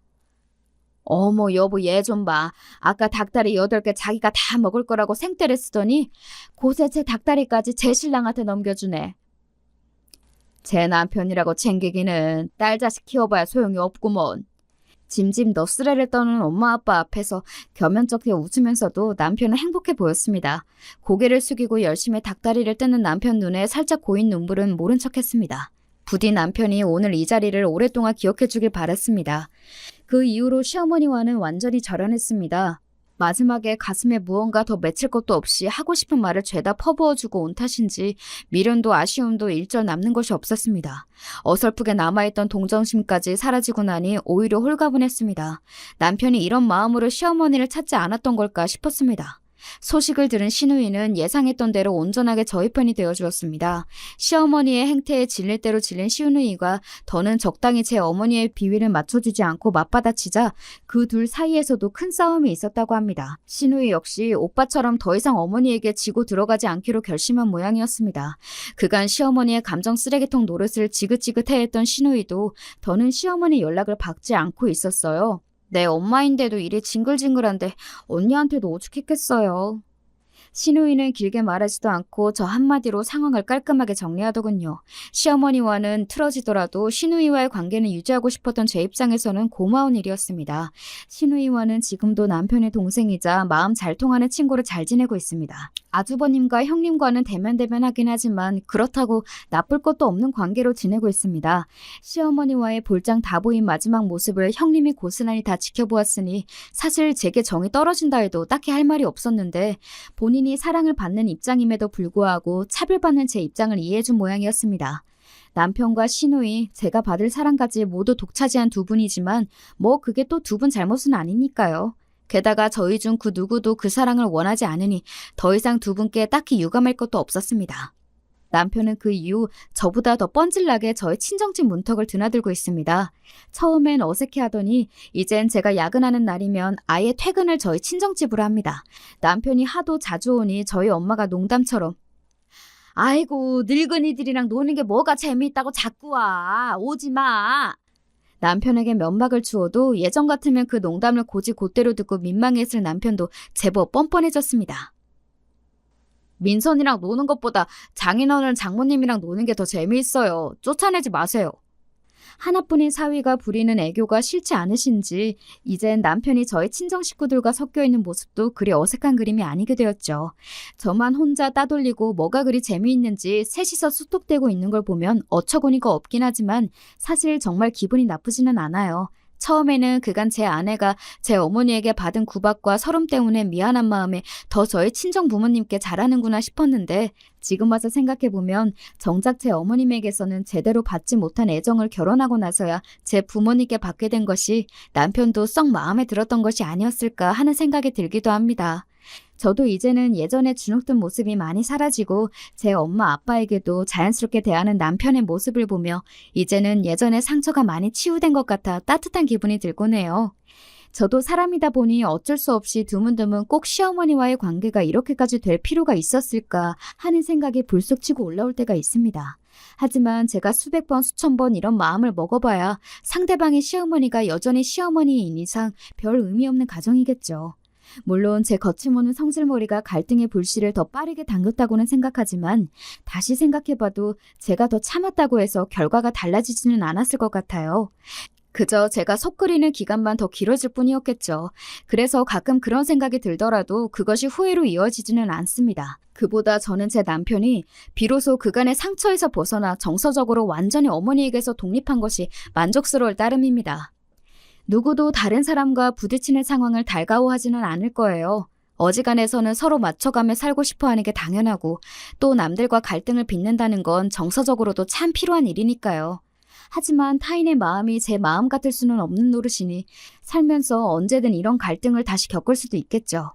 Speaker 1: 어머 여보 얘 좀 봐. 아까 닭다리 8개 자기가 다 먹을 거라고 생떼를 쓰더니 곳에 제 닭다리까지 제 신랑한테 넘겨주네. 제 남편이라고 챙기기는 딸 자식 키워봐야 소용이 없구먼. 짐짐 너스레를 떠는 엄마 아빠 앞에서 겸연쩍게 웃으면서도 남편은 행복해 보였습니다. 고개를 숙이고 열심히 닭다리를 뜯는 남편 눈에 살짝 고인 눈물은 모른 척했습니다. 부디 남편이 오늘 이 자리를 오랫동안 기억해 주길 바랐습니다. 그 이후로 시어머니와는 완전히 절연했습니다. 마지막에 가슴에 무언가 더 맺힐 것도 없이 하고 싶은 말을 죄다 퍼부어주고 온 탓인지 미련도 아쉬움도 일절 남는 것이 없었습니다. 어설프게 남아있던 동정심까지 사라지고 나니 오히려 홀가분했습니다. 남편이 이런 마음으로 시어머니를 찾지 않았던 걸까 싶었습니다. 소식을 들은 시누이는 예상했던 대로 온전하게 저희 편이 되어주었습니다. 시어머니의 행태에 질릴 대로 질린 시누이가 더는 적당히 제 어머니의 비위를 맞춰주지 않고 맞받아치자 그 둘 사이에서도 큰 싸움이 있었다고 합니다. 시누이 역시 오빠처럼 더 이상 어머니에게 지고 들어가지 않기로 결심한 모양이었습니다. 그간 시어머니의 감정 쓰레기통 노릇을 지긋지긋해했던 시누이도 더는 시어머니 연락을 받지 않고 있었어요. 내 엄마인데도 일이 징글징글한데 언니한테도 오죽했겠어요. 시누이는 길게 말하지도 않고 저 한마디로 상황을 깔끔하게 정리하더군요. 시어머니와는 틀어지더라도 시누이와의 관계는 유지하고 싶었던 제 입장에서는 고마운 일이었습니다. 시누이와는 지금도 남편의 동생이자 마음 잘 통하는 친구로 잘 지내고 있습니다. 아주버님과 형님과는 대면대면하긴 하지만 그렇다고 나쁠 것도 없는 관계로 지내고 있습니다. 시어머니와의 볼장 다 보인 마지막 모습을 형님이 고스란히 다 지켜보았으니 사실 제게 정이 떨어진다 해도 딱히 할 말이 없었는데 본인이 사랑을 받는 입장임에도 불구하고 차별받는 제 입장을 이해해준 모양이었습니다. 남편과 시누이, 제가 받을 사랑까지 모두 독차지한 두 분이지만 뭐 그게 또 두 분 잘못은 아니니까요. 게다가 저희 중 그 누구도 그 사랑을 원하지 않으니 더 이상 두 분께 딱히 유감할 것도 없었습니다. 남편은 그 이후 저보다 더 뻔질나게 저의 친정집 문턱을 드나들고 있습니다. 처음엔 어색해하더니 이젠 제가 야근하는 날이면 아예 퇴근을 저희 친정집으로 합니다. 남편이 하도 자주 오니 저희 엄마가 농담처럼 아이고 늙은이들이랑 노는 게 뭐가 재미있다고 자꾸 와. 오지 마. 남편에게 면박을 주어도 예전 같으면 그 농담을 곧이곧대로 듣고 민망했을 남편도 제법 뻔뻔해졌습니다. 민선이랑 노는 것보다 장인어른 장모님이랑 노는 게 더 재미있어요. 쫓아내지 마세요. 하나뿐인 사위가 부리는 애교가 싫지 않으신지 이젠 남편이 저희 친정 식구들과 섞여 있는 모습도 그리 어색한 그림이 아니게 되었죠. 저만 혼자 따돌리고 뭐가 그리 재미있는지 셋이서 수뚝대고 있는 걸 보면 어처구니가 없긴 하지만 사실 정말 기분이 나쁘지는 않아요. 처음에는 그간 제 아내가 제 어머니에게 받은 구박과 서름 때문에 미안한 마음에 더 저희 친정 부모님께 잘하는구나 싶었는데 지금 와서 생각해보면 정작 제 어머님에게서는 제대로 받지 못한 애정을 결혼하고 나서야 제 부모님께 받게 된 것이 남편도 썩 마음에 들었던 것이 아니었을까 하는 생각이 들기도 합니다. 저도 이제는 예전에 주눅든 모습이 많이 사라지고 제 엄마 아빠에게도 자연스럽게 대하는 남편의 모습을 보며 이제는 예전의 상처가 많이 치유된 것 같아 따뜻한 기분이 들곤 해요. 저도 사람이다 보니 어쩔 수 없이 드문드문 꼭 시어머니와의 관계가 이렇게까지 될 필요가 있었을까 하는 생각이 불쑥 치고 올라올 때가 있습니다. 하지만 제가 수백 번 수천 번 이런 마음을 먹어봐야 상대방의 시어머니가 여전히 시어머니인 이상 별 의미 없는 가정이겠죠. 물론 제 거침없는 성질머리가 갈등의 불씨를 더 빠르게 당겼다고는 생각하지만 다시 생각해봐도 제가 더 참았다고 해서 결과가 달라지지는 않았을 것 같아요. 그저 제가 속 끓이는 기간만 더 길어질 뿐이었겠죠. 그래서 가끔 그런 생각이 들더라도 그것이 후회로 이어지지는 않습니다. 그보다 저는 제 남편이 비로소 그간의 상처에서 벗어나 정서적으로 완전히 어머니에게서 독립한 것이 만족스러울 따름입니다. 누구도 다른 사람과 부딪히는 상황을 달가워하지는 않을 거예요. 어지간해서는 서로 맞춰가며 살고 싶어 하는 게 당연하고 또 남들과 갈등을 빚는다는 건 정서적으로도 참 필요한 일이니까요. 하지만 타인의 마음이 제 마음 같을 수는 없는 노릇이니 살면서 언제든 이런 갈등을 다시 겪을 수도 있겠죠.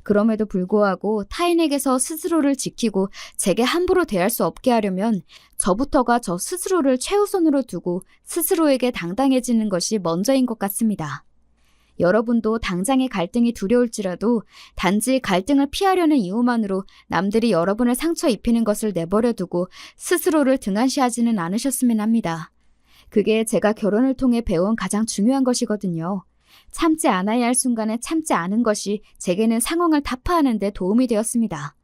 Speaker 1: 그럼에도 불구하고 타인에게서 스스로를 지키고 제게 함부로 대할 수 없게 하려면 저부터가 저 스스로를 최우선으로 두고 스스로에게 당당해지는 것이 먼저인 것 같습니다. 여러분도 당장의 갈등이 두려울지라도 단지 갈등을 피하려는 이유만으로 남들이 여러분을 상처 입히는 것을 내버려 두고 스스로를 등한시하지는 않으셨으면 합니다. 그게 제가 결혼을 통해 배운 가장 중요한 것이거든요. 참지 않아야 할 순간에 참지 않은 것이 제게는 상황을 타파하는 데 도움이 되었습니다.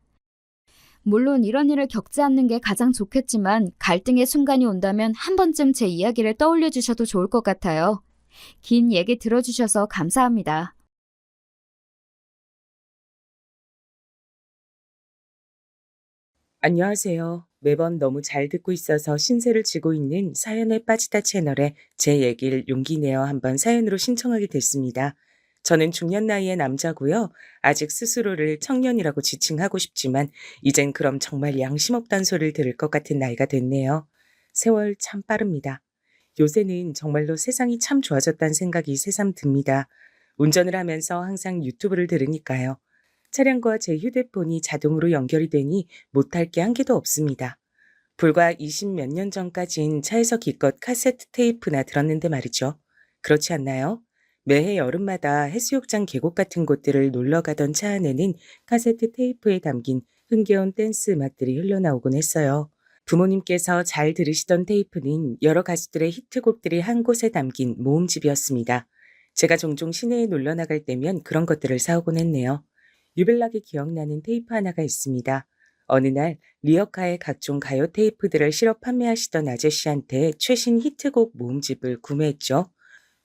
Speaker 1: 물론 이런 일을 겪지 않는 게 가장 좋겠지만 갈등의 순간이 온다면 한 번쯤 제 이야기를 떠올려 주셔도 좋을 것 같아요. 긴 얘기 들어주셔서 감사합니다.
Speaker 2: 안녕하세요. 매번 너무 잘 듣고 있어서 신세를 지고 있는 사연에 빠지다 채널에 제 얘기를 용기 내어 한번 사연으로 신청하게 됐습니다. 저는 중년 나이의 남자고요. 아직 스스로를 청년이라고 지칭하고 싶지만 이젠 그럼 정말 양심 없다는 소리를 들을 것 같은 나이가 됐네요. 세월 참 빠릅니다. 요새는 정말로 세상이 참 좋아졌다는 생각이 새삼 듭니다. 운전을 하면서 항상 유튜브를 들으니까요. 차량과 제 휴대폰이 자동으로 연결이 되니 못할 게 한 개도 없습니다. 불과 20 몇 년 전까진 차에서 기껏 카세트 테이프나 들었는데 말이죠. 그렇지 않나요? 매해 여름마다 해수욕장 계곡 같은 곳들을 놀러 가던 차 안에는 카세트 테이프에 담긴 흥겨운 댄스 음악들이 흘러나오곤 했어요. 부모님께서 잘 들으시던 테이프는 여러 가수들의 히트곡들이 한 곳에 담긴 모음집이었습니다. 제가 종종 시내에 놀러 나갈 때면 그런 것들을 사오곤 했네요. 유별나게 기억나는 테이프 하나가 있습니다. 어느 날 리어카의 각종 가요 테이프들을 실어 판매하시던 아저씨한테 최신 히트곡 모음집을 구매했죠.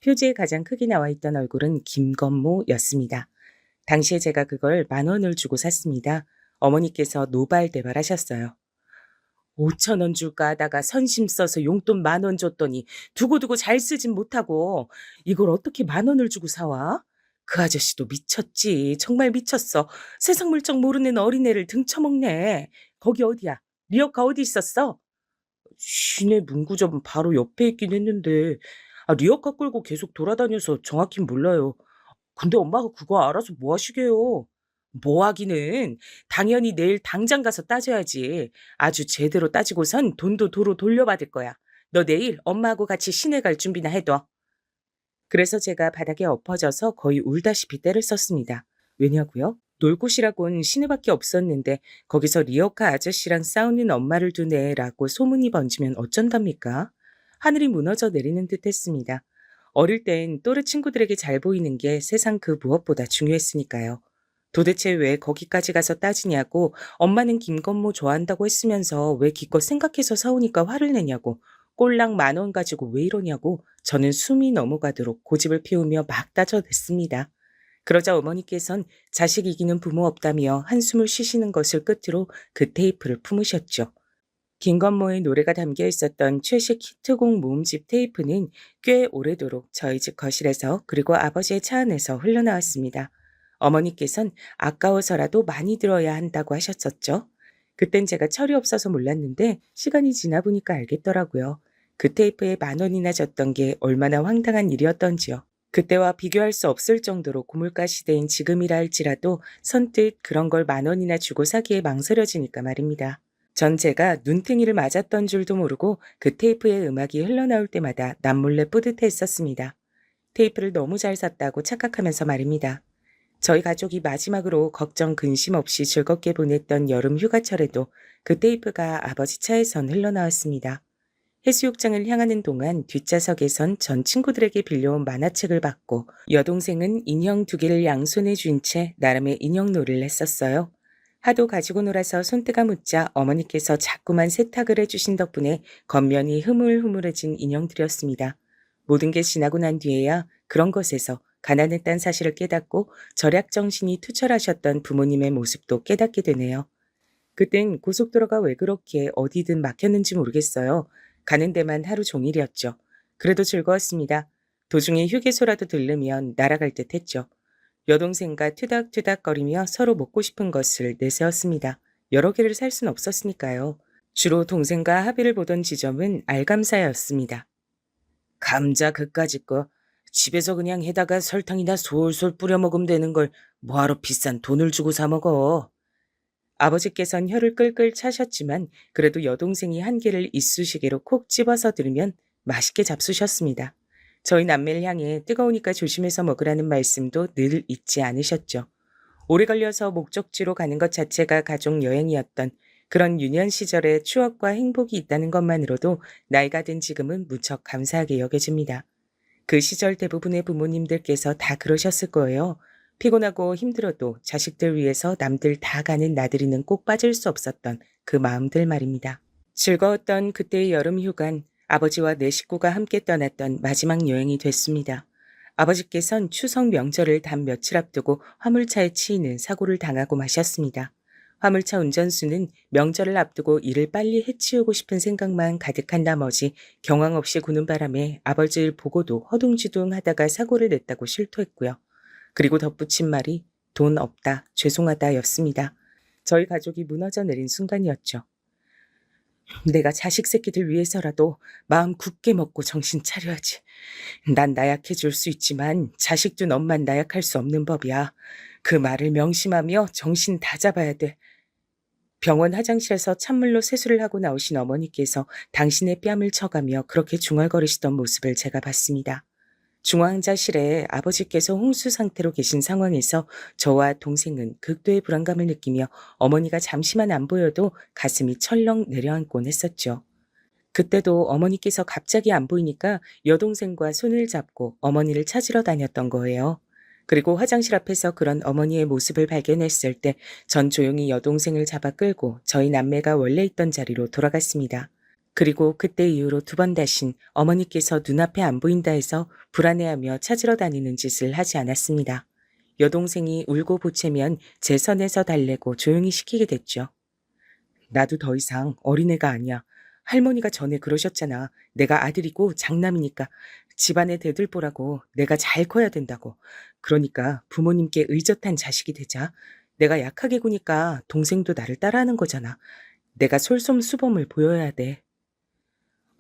Speaker 2: 표지에 가장 크게 나와 있던 얼굴은 김건모였습니다. 당시에 제가 그걸 10,000원을 주고 샀습니다. 어머니께서 노발대발하셨어요. 5,000원 줄까 하다가 선심 써서 용돈 10,000원 줬더니 두고두고 잘 쓰진 못하고 이걸 어떻게 10,000원을 주고 사와? 그 아저씨도 미쳤지. 정말 미쳤어. 세상 물정 모르는 어린애를 등쳐먹네. 거기 어디야? 리어카 어디 있었어? 시내 문구점 바로 옆에 있긴 했는데 리어카 끌고 계속 돌아다녀서 정확히 몰라요. 근데 엄마가 그거 알아서 뭐 하시게요? 뭐 하기는 당연히 내일 당장 가서 따져야지. 아주 제대로 따지고선 돈도 도로 돌려받을 거야. 너 내일 엄마하고 같이 시내 갈 준비나 해둬. 그래서 제가 바닥에 엎어져서 거의 울다시피 떼를 썼습니다. 왜냐고요? 놀 곳이라곤 시내밖에 없었는데 거기서 리어카 아저씨랑 싸우는 엄마를 두네라고 소문이 번지면 어쩐답니까? 하늘이 무너져 내리는 듯 했습니다. 어릴 땐 또래 친구들에게 잘 보이는 게 세상 그 무엇보다 중요했으니까요. 도대체 왜 거기까지 가서 따지냐고, 엄마는 김건모 좋아한다고 했으면서 왜 기껏 생각해서 사오니까 화를 내냐고, 꼴랑 10,000원 가지고 왜 이러냐고 저는 숨이 넘어가도록 고집을 피우며 막 따져댔습니다. 그러자 어머니께선 자식 이기는 부모 없다며 한숨을 쉬시는 것을 끝으로 그 테이프를 품으셨죠. 김건모의 노래가 담겨 있었던 최식 히트곡 모음집 테이프는 꽤 오래도록 저희 집 거실에서 그리고 아버지의 차 안에서 흘러나왔습니다. 어머니께선 아까워서라도 많이 들어야 한다고 하셨었죠. 그땐 제가 철이 없어서 몰랐는데 시간이 지나 보니까 알겠더라고요. 그 테이프에 10,000원이나 줬던 게 얼마나 황당한 일이었던지요. 그때와 비교할 수 없을 정도로 고물가 시대인 지금이라 할지라도 선뜻 그런 걸 10,000원이나 주고 사기에 망설여지니까 말입니다. 전 제가 눈탱이를 맞았던 줄도 모르고 그 테이프의 음악이 흘러나올 때마다 남몰래 뿌듯해했었습니다. 테이프를 너무 잘 샀다고 착각하면서 말입니다. 저희 가족이 마지막으로 걱정 근심 없이 즐겁게 보냈던 여름 휴가철에도 그 테이프가 아버지 차에선 흘러나왔습니다. 해수욕장을 향하는 동안 뒷좌석에선 전 친구들에게 빌려온 만화책을 받고 여동생은 인형 2개를 양손에 쥔 채 나름의 인형놀이를 했었어요. 하도 가지고 놀아서 손뜨가 묻자 어머니께서 자꾸만 세탁을 해주신 덕분에 겉면이 흐물흐물해진 인형들이었습니다. 모든 게 지나고 난 뒤에야 그런 것에서 가난했다는 사실을 깨닫고 절약정신이 투철하셨던 부모님의 모습도 깨닫게 되네요. 그땐 고속도로가 왜 그렇게 어디든 막혔는지 모르겠어요. 가는 데만 하루 종일이었죠. 그래도 즐거웠습니다. 도중에 휴게소라도 들르면 날아갈 듯 했죠. 여동생과 투닥투닥거리며 서로 먹고 싶은 것을 내세웠습니다. 여러 개를 살 순 없었으니까요. 주로 동생과 합의를 보던 지점은 알감사였습니다. 감자 그까짓 거 집에서 그냥 해다가 설탕이나 솔솔 뿌려 먹으면 되는 걸 뭐하러 비싼 돈을 주고 사 먹어. 아버지께선 혀를 끌끌 차셨지만 그래도 여동생이 한 개를 이쑤시개로 콕 집어서 들으면 맛있게 잡수셨습니다. 저희 남매를 향해 뜨거우니까 조심해서 먹으라는 말씀도 늘 잊지 않으셨죠. 오래 걸려서 목적지로 가는 것 자체가 가족 여행이었던 그런 유년 시절의 추억과 행복이 있다는 것만으로도 나이가 든 지금은 무척 감사하게 여겨집니다. 그 시절 대부분의 부모님들께서 다 그러셨을 거예요. 피곤하고 힘들어도 자식들 위해서 남들 다 가는 나들이는 꼭 빠질 수 없었던 그 마음들 말입니다. 즐거웠던 그때의 여름 휴간, 아버지와 내 식구가 함께 떠났던 마지막 여행이 됐습니다. 아버지께선 추석 명절을 단 며칠 앞두고 화물차에 치이는 사고를 당하고 마셨습니다. 화물차 운전수는 명절을 앞두고 일을 빨리 해치우고 싶은 생각만 가득한 나머지 경황 없이 구는 바람에 아버지를 보고도 허둥지둥 하다가 사고를 냈다고 실토했고요. 그리고 덧붙인 말이 돈 없다, 죄송하다 였습니다. 저희 가족이 무너져 내린 순간이었죠. 내가 자식 새끼들 위해서라도 마음 굳게 먹고 정신 차려야지. 난 나약해 줄 수 있지만 자식 둔 엄만 나약할 수 없는 법이야. 그 말을 명심하며 정신 다 잡아야 돼. 병원 화장실에서 찬물로 세수를 하고 나오신 어머니께서 당신의 뺨을 쳐가며 그렇게 중얼거리시던 모습을 제가 봤습니다. 중환자실에 아버지께서 홍수 상태로 계신 상황에서 저와 동생은 극도의 불안감을 느끼며 어머니가 잠시만 안 보여도 가슴이 철렁 내려앉곤 했었죠. 그때도 어머니께서 갑자기 안 보이니까 여동생과 손을 잡고 어머니를 찾으러 다녔던 거예요. 그리고 화장실 앞에서 그런 어머니의 모습을 발견했을 때 전 조용히 여동생을 잡아 끌고 저희 남매가 원래 있던 자리로 돌아갔습니다. 그리고 그때 이후로 2번 다신 어머니께서 눈앞에 안 보인다 해서 불안해하며 찾으러 다니는 짓을 하지 않았습니다. 여동생이 울고 보채면 제 선에서 달래고 조용히 시키게 됐죠. 나도 더 이상 어린애가 아니야. 할머니가 전에 그러셨잖아. 내가 아들이고 장남이니까 집안에 대들보라고 내가 잘 커야 된다고. 그러니까 부모님께 의젓한 자식이 되자. 내가 약하게 구니까 동생도 나를 따라하는 거잖아. 내가 솔솜수범을 보여야 돼.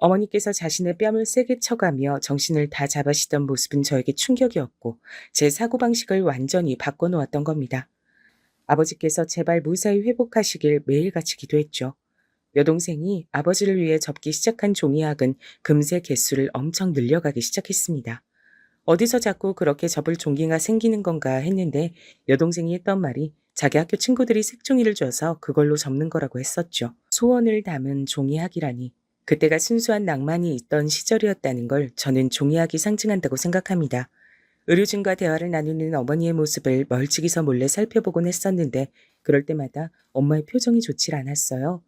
Speaker 2: 어머니께서 자신의 뺨을 세게 쳐가며 정신을 다 잡으시던 모습은 저에게 충격이었고 제 사고방식을 완전히 바꿔놓았던 겁니다. 아버지께서 제발 무사히 회복하시길 매일같이 기도했죠. 여동생이 아버지를 위해 접기 시작한 종이학은 금세 개수를 엄청 늘려가기 시작했습니다. 어디서 자꾸 그렇게 접을 종이가 생기는 건가 했는데 여동생이 했던 말이 자기 학교 친구들이 색종이를 줘서 그걸로 접는 거라고 했었죠. 소원을 담은 종이학이라니. 그때가 순수한 낭만이 있던 시절이었다는 걸 저는 종이학이 상징한다고 생각합니다. 의료진과 대화를 나누는 어머니의 모습을 멀찍이서 몰래 살펴보곤 했었는데 그럴 때마다 엄마의 표정이 좋질 않았어요.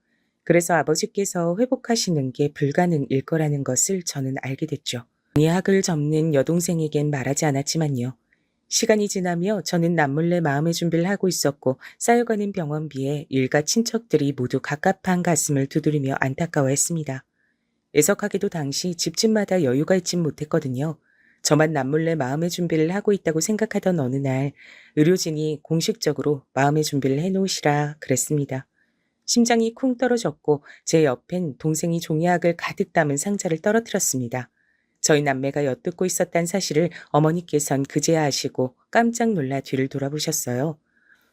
Speaker 2: 그래서 아버지께서 회복하시는 게 불가능일 거라는 것을 저는 알게 됐죠. 종이학을 접는 여동생에겐 말하지 않았지만요. 시간이 지나며 저는 남몰래 마음의 준비를 하고 있었고 쌓여가는 병원비에 일가 친척들이 모두 갑갑한 가슴을 두드리며 안타까워했습니다. 애석하게도 당시 집집마다 여유가 있진 못했거든요. 저만 남몰래 마음의 준비를 하고 있다고 생각하던 어느 날 의료진이 공식적으로 마음의 준비를 해놓으시라 그랬습니다. 심장이 쿵 떨어졌고 제 옆엔 동생이 종이학을 가득 담은 상자를 떨어뜨렸습니다. 저희 남매가 엿듣고 있었단 사실을 어머니께선 그제야 아시고 깜짝 놀라 뒤를 돌아보셨어요.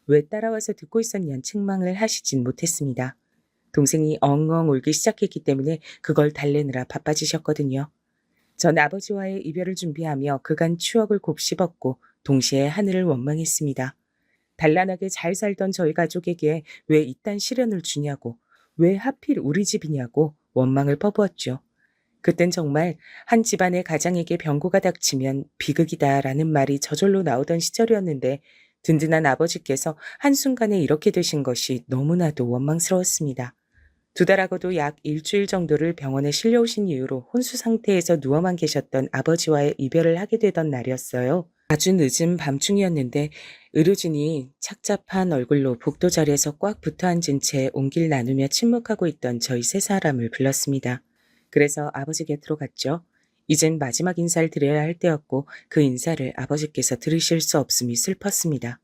Speaker 2: 왜 따라와서 듣고 있었냐는 책망을 하시진 못했습니다. 동생이 엉엉 울기 시작했기 때문에 그걸 달래느라 바빠지셨거든요. 전 아버지와의 이별을 준비하며 그간 추억을 곱씹었고 동시에 하늘을 원망했습니다. 단란하게 잘 살던 저희 가족에게 왜 이딴 시련을 주냐고, 왜 하필 우리 집이냐고 원망을 퍼부었죠. 그땐 정말 한 집안의 가장에게 병고가 닥치면 비극이다라는 말이 저절로 나오던 시절이었는데 든든한 아버지께서 한순간에 이렇게 되신 것이 너무나도 원망스러웠습니다. 2달 하고도 약 일주일 정도를 병원에 실려오신 이후로 혼수 상태에서 누워만 계셨던 아버지와의 이별을 하게 되던 날이었어요. 아주 늦은 밤중이었는데 의료진이 착잡한 얼굴로 복도 자리에서 꽉 붙어 앉은 채 온길 나누며 침묵하고 있던 저희 3사람을 불렀습니다. 그래서 아버지 곁으로 갔죠. 이젠 마지막 인사를 드려야 할 때였고 그 인사를 아버지께서 들으실 수 없음이 슬펐습니다.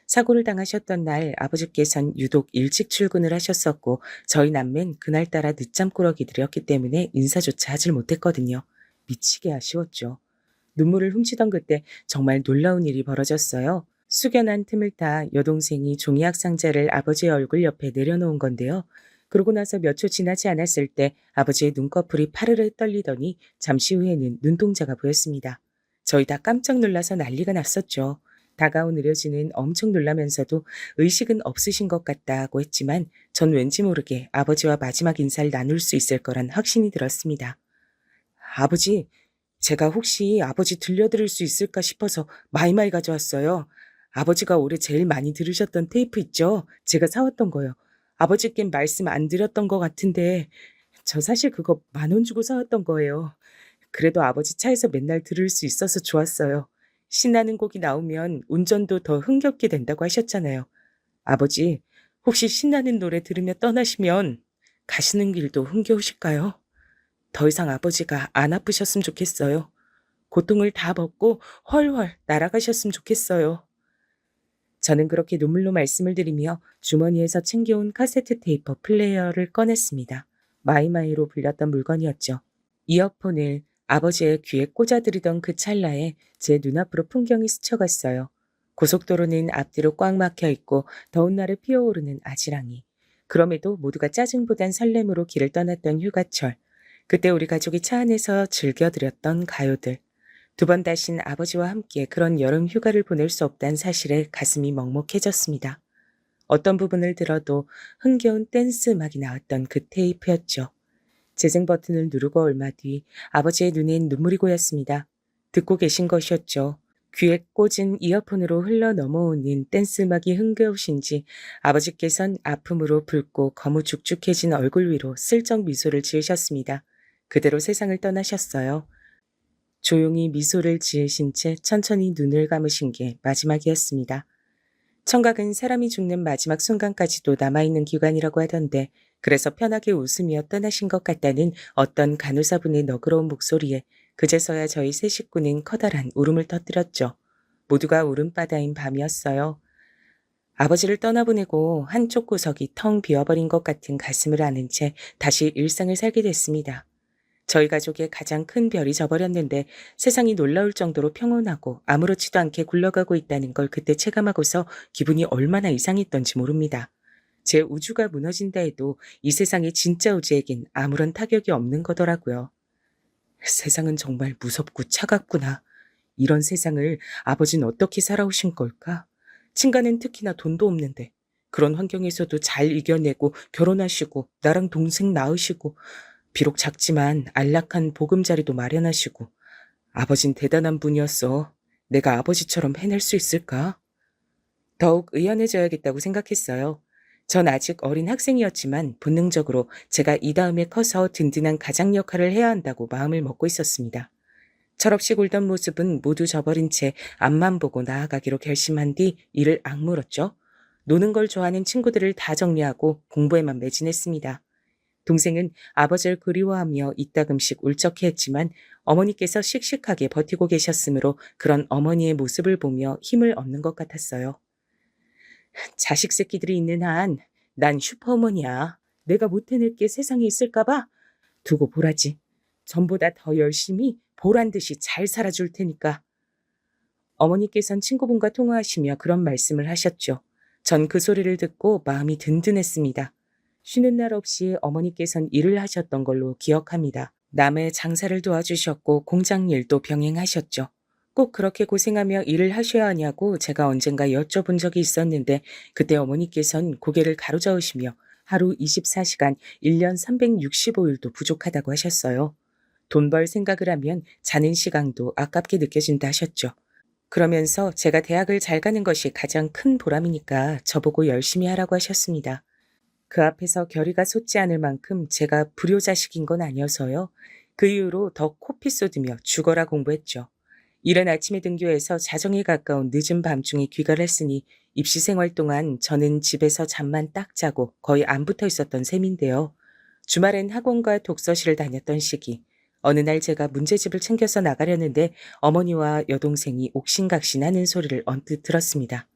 Speaker 2: 사고를 당하셨던 날 아버지께선 유독 일찍 출근을 하셨었고 저희 남매는 그날따라 늦잠 꾸러기들이었기 때문에 인사조차 하질 못했거든요. 미치게 아쉬웠죠. 눈물을 훔치던 그때 정말 놀라운 일이 벌어졌어요. 숙연한 틈을 타 여동생이 종이학 상자를 아버지의 얼굴 옆에 내려놓은 건데요. 그러고 나서 몇 초 지나지 않았을 때 아버지의 눈꺼풀이 파르르 떨리더니 잠시 후에는 눈동자가 보였습니다. 저희 다 깜짝 놀라서 난리가 났었죠. 다가온 의료진은 엄청 놀라면서도 의식은 없으신 것 같다고 했지만 전 왠지 모르게 아버지와 마지막 인사를 나눌 수 있을 거란 확신이 들었습니다. 아버지, 제가 혹시 아버지 들려드릴 수 있을까 싶어서 마이마이 가져왔어요. 아버지가 올해 제일 많이 들으셨던 테이프 있죠? 제가 사왔던 거요. 아버지께 말씀 안 드렸던 것 같은데 저 사실 그거 10,000원 주고 사왔던 거예요. 그래도 아버지 차에서 맨날 들을 수 있어서 좋았어요. 신나는 곡이 나오면 운전도 더 흥겹게 된다고 하셨잖아요. 아버지, 혹시 신나는 노래 들으며 떠나시면 가시는 길도 흥겨우실까요? 더 이상 아버지가 안 아프셨으면 좋겠어요. 고통을 다 벗고 훨훨 날아가셨으면 좋겠어요. 저는 그렇게 눈물로 말씀을 드리며 주머니에서 챙겨온 카세트 테이프 플레이어를 꺼냈습니다. 마이마이로 불렸던 물건이었죠. 이어폰을 아버지의 귀에 꽂아드리던 그 찰나에 제 눈앞으로 풍경이 스쳐갔어요. 고속도로는 앞뒤로 꽉 막혀 있고 더운 날에 피어오르는 아지랑이. 그럼에도 모두가 짜증보단 설렘으로 길을 떠났던 휴가철. 그때 우리 가족이 차 안에서 즐겨드렸던 가요들. 2번 다신 아버지와 함께 그런 여름 휴가를 보낼 수 없다는 사실에 가슴이 먹먹해졌습니다. 어떤 부분을 들어도 흥겨운 댄스 음악이 나왔던 그 테이프였죠. 재생 버튼을 누르고 얼마 뒤 아버지의 눈엔 눈물이 고였습니다. 듣고 계신 것이었죠. 귀에 꽂은 이어폰으로 흘러 넘어오는 댄스 음악이 흥겨우신지 아버지께선 아픔으로 붉고 거무죽죽해진 얼굴 위로 슬쩍 미소를 지으셨습니다. 그대로 세상을 떠나셨어요. 조용히 미소를 지으신 채 천천히 눈을 감으신 게 마지막이었습니다. 청각은 사람이 죽는 마지막 순간까지도 남아있는 기관이라고 하던데 그래서 편하게 웃으며 떠나신 것 같다는 어떤 간호사분의 너그러운 목소리에 그제서야 저희 세 식구는 커다란 울음을 터뜨렸죠. 모두가 울음바다인 밤이었어요. 아버지를 떠나보내고 한쪽 구석이 텅 비어버린 것 같은 가슴을 아는 채 다시 일상을 살게 됐습니다. 저희 가족의 가장 큰 별이 져버렸는데 세상이 놀라울 정도로 평온하고 아무렇지도 않게 굴러가고 있다는 걸 그때 체감하고서 기분이 얼마나 이상했던지 모릅니다. 제 우주가 무너진다 해도 이 세상의 진짜 우주에겐 아무런 타격이 없는 거더라고요. 세상은 정말 무섭고 차갑구나. 이런 세상을 아버지는 어떻게 살아오신 걸까? 친가는 특히나 돈도 없는데 그런 환경에서도 잘 이겨내고 결혼하시고 나랑 동생 낳으시고 비록 작지만 안락한 보금자리도 마련하시고 아버진 대단한 분이었어. 내가 아버지처럼 해낼 수 있을까? 더욱 의연해져야겠다고 생각했어요. 전 아직 어린 학생이었지만 본능적으로 제가 이 다음에 커서 든든한 가장 역할을 해야 한다고 마음을 먹고 있었습니다. 철없이 굴던 모습은 모두 저버린 채 앞만 보고 나아가기로 결심한 뒤 일을 악물었죠. 노는 걸 좋아하는 친구들을 다 정리하고 공부에만 매진했습니다. 동생은 아버지를 그리워하며 이따금씩 울적해했지만 어머니께서 씩씩하게 버티고 계셨으므로 그런 어머니의 모습을 보며 힘을 얻는 것 같았어요. 자식 새끼들이 있는 한 난 슈퍼어머니야. 내가 못 해낼 게 세상에 있을까봐 두고 보라지. 전보다 더 열심히 보란 듯이 잘 살아줄 테니까. 어머니께선 친구분과 통화하시며 그런 말씀을 하셨죠. 전 그 소리를 듣고 마음이 든든했습니다. 쉬는 날 없이 어머니께선 일을 하셨던 걸로 기억합니다. 남의 장사를 도와주셨고 공장 일도 병행하셨죠. 꼭 그렇게 고생하며 일을 하셔야 하냐고 제가 언젠가 여쭤본 적이 있었는데 그때 어머니께선 고개를 가로저으시며 하루 24시간 1년 365일도 부족하다고 하셨어요. 돈 벌 생각을 하면 자는 시간도 아깝게 느껴진다 하셨죠. 그러면서 제가 대학을 잘 가는 것이 가장 큰 보람이니까 저보고 열심히 하라고 하셨습니다. 그 앞에서 결의가 솟지 않을 만큼 제가 불효자식인 건 아니어서요. 그 이후로 더 코피 쏟으며 죽어라 공부했죠. 이른 아침에 등교해서 자정에 가까운 늦은 밤중에 귀가를 했으니 입시 생활 동안 저는 집에서 잠만 딱 자고 거의 안 붙어 있었던 셈인데요. 주말엔 학원과 독서실을 다녔던 시기. 어느 날 제가 문제집을 챙겨서 나가려는데 어머니와 여동생이 옥신각신하는 소리를 언뜻 들었습니다.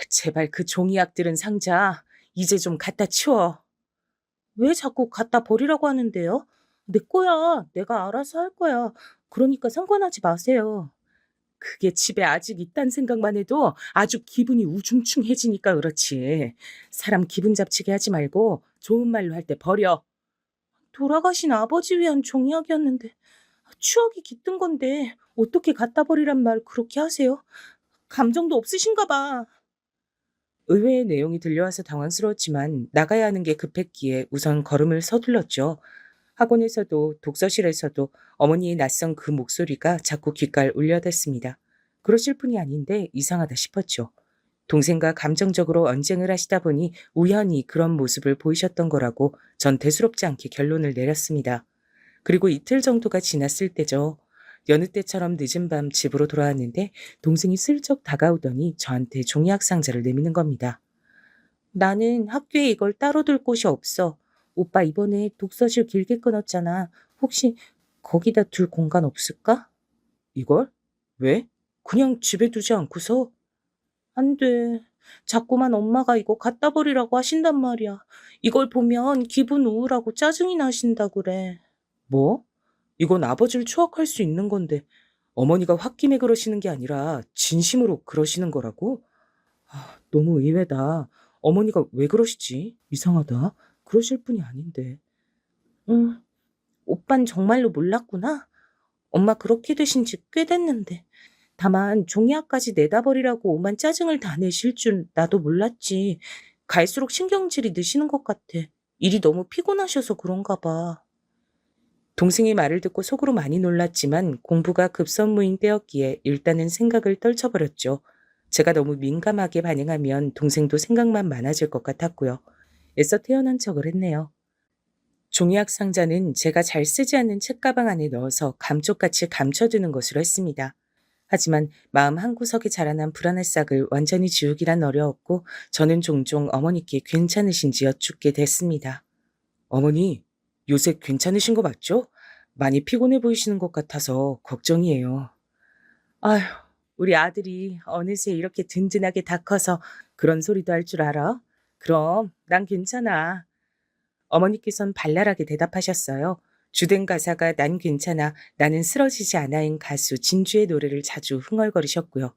Speaker 2: 제발 그 종이약 들은 상자 이제 좀 갖다 치워. 왜 자꾸 갖다 버리라고 하는데요? 내 거야. 내가 알아서 할 거야. 그러니까 상관하지 마세요. 그게 집에 아직 있단 생각만 해도 아주 기분이 우중충해지니까 그렇지. 사람 기분 잡치게 하지 말고 좋은 말로 할 때 버려. 돌아가신 아버지 위한 종이약이었는데 추억이 깃든 건데 어떻게 갖다 버리란 말 그렇게 하세요? 감정도 없으신가 봐. 의외의 내용이 들려와서 당황스러웠지만 나가야 하는 게 급했기에 우선 걸음을 서둘렀죠. 학원에서도 독서실에서도 어머니의 낯선 그 목소리가 자꾸 귓가를 울려댔습니다. 그러실 분이 아닌데 이상하다 싶었죠. 동생과 감정적으로 언쟁을 하시다 보니 우연히 그런 모습을 보이셨던 거라고 전 대수롭지 않게 결론을 내렸습니다. 그리고 이틀 정도가 지났을 때죠. 여느 때처럼 늦은 밤 집으로 돌아왔는데 동생이 슬쩍 다가오더니 저한테 종이학 상자를 내미는 겁니다. 나는 학교에 이걸 따로 둘 곳이 없어. 오빠 이번에 독서실 길게 끊었잖아. 혹시 거기다 둘 공간 없을까? 이걸? 왜? 그냥 집에 두지 않고서? 안 돼. 자꾸만 엄마가 이거 갖다 버리라고 하신단 말이야. 이걸 보면 기분 우울하고 짜증이 나신다 그래. 뭐? 이건 아버지를 추억할 수 있는 건데 어머니가 홧김에 그러시는 게 아니라 진심으로 그러시는 거라고? 너무 의외다. 어머니가 왜 그러시지? 이상하다. 그러실 분이 아닌데. 응, 오빤 정말로 몰랐구나. 엄마 그렇게 되신 지 꽤 됐는데. 다만 종이학까지 내다 버리라고 오만 짜증을 다 내실 줄 나도 몰랐지. 갈수록 신경질이 느시는 것 같아. 일이 너무 피곤하셔서 그런가 봐. 동생의 말을 듣고 속으로 많이 놀랐지만 공부가 급선무인 때였기에 일단은 생각을 떨쳐버렸죠. 제가 너무 민감하게 반응하면 동생도 생각만 많아질 것 같았고요. 애써 태어난 척을 했네요. 종이학 상자는 제가 잘 쓰지 않는 책가방 안에 넣어서 감쪽같이 감춰두는 것으로 했습니다. 하지만 마음 한구석에 자라난 불안의 싹을 완전히 지우기란 어려웠고 저는 종종 어머니께 괜찮으신지 여쭙게 됐습니다. 어머니, 요새 괜찮으신 거 맞죠? 많이 피곤해 보이시는 것 같아서 걱정이에요. 아휴, 우리 아들이 어느새 이렇게 든든하게 다 커서 그런 소리도 할 줄 알아? 그럼 난 괜찮아. 어머니께선 발랄하게 대답하셨어요. 주된 가사가 난 괜찮아, 나는 쓰러지지 않아인 가수 진주의 노래를 자주 흥얼거리셨고요.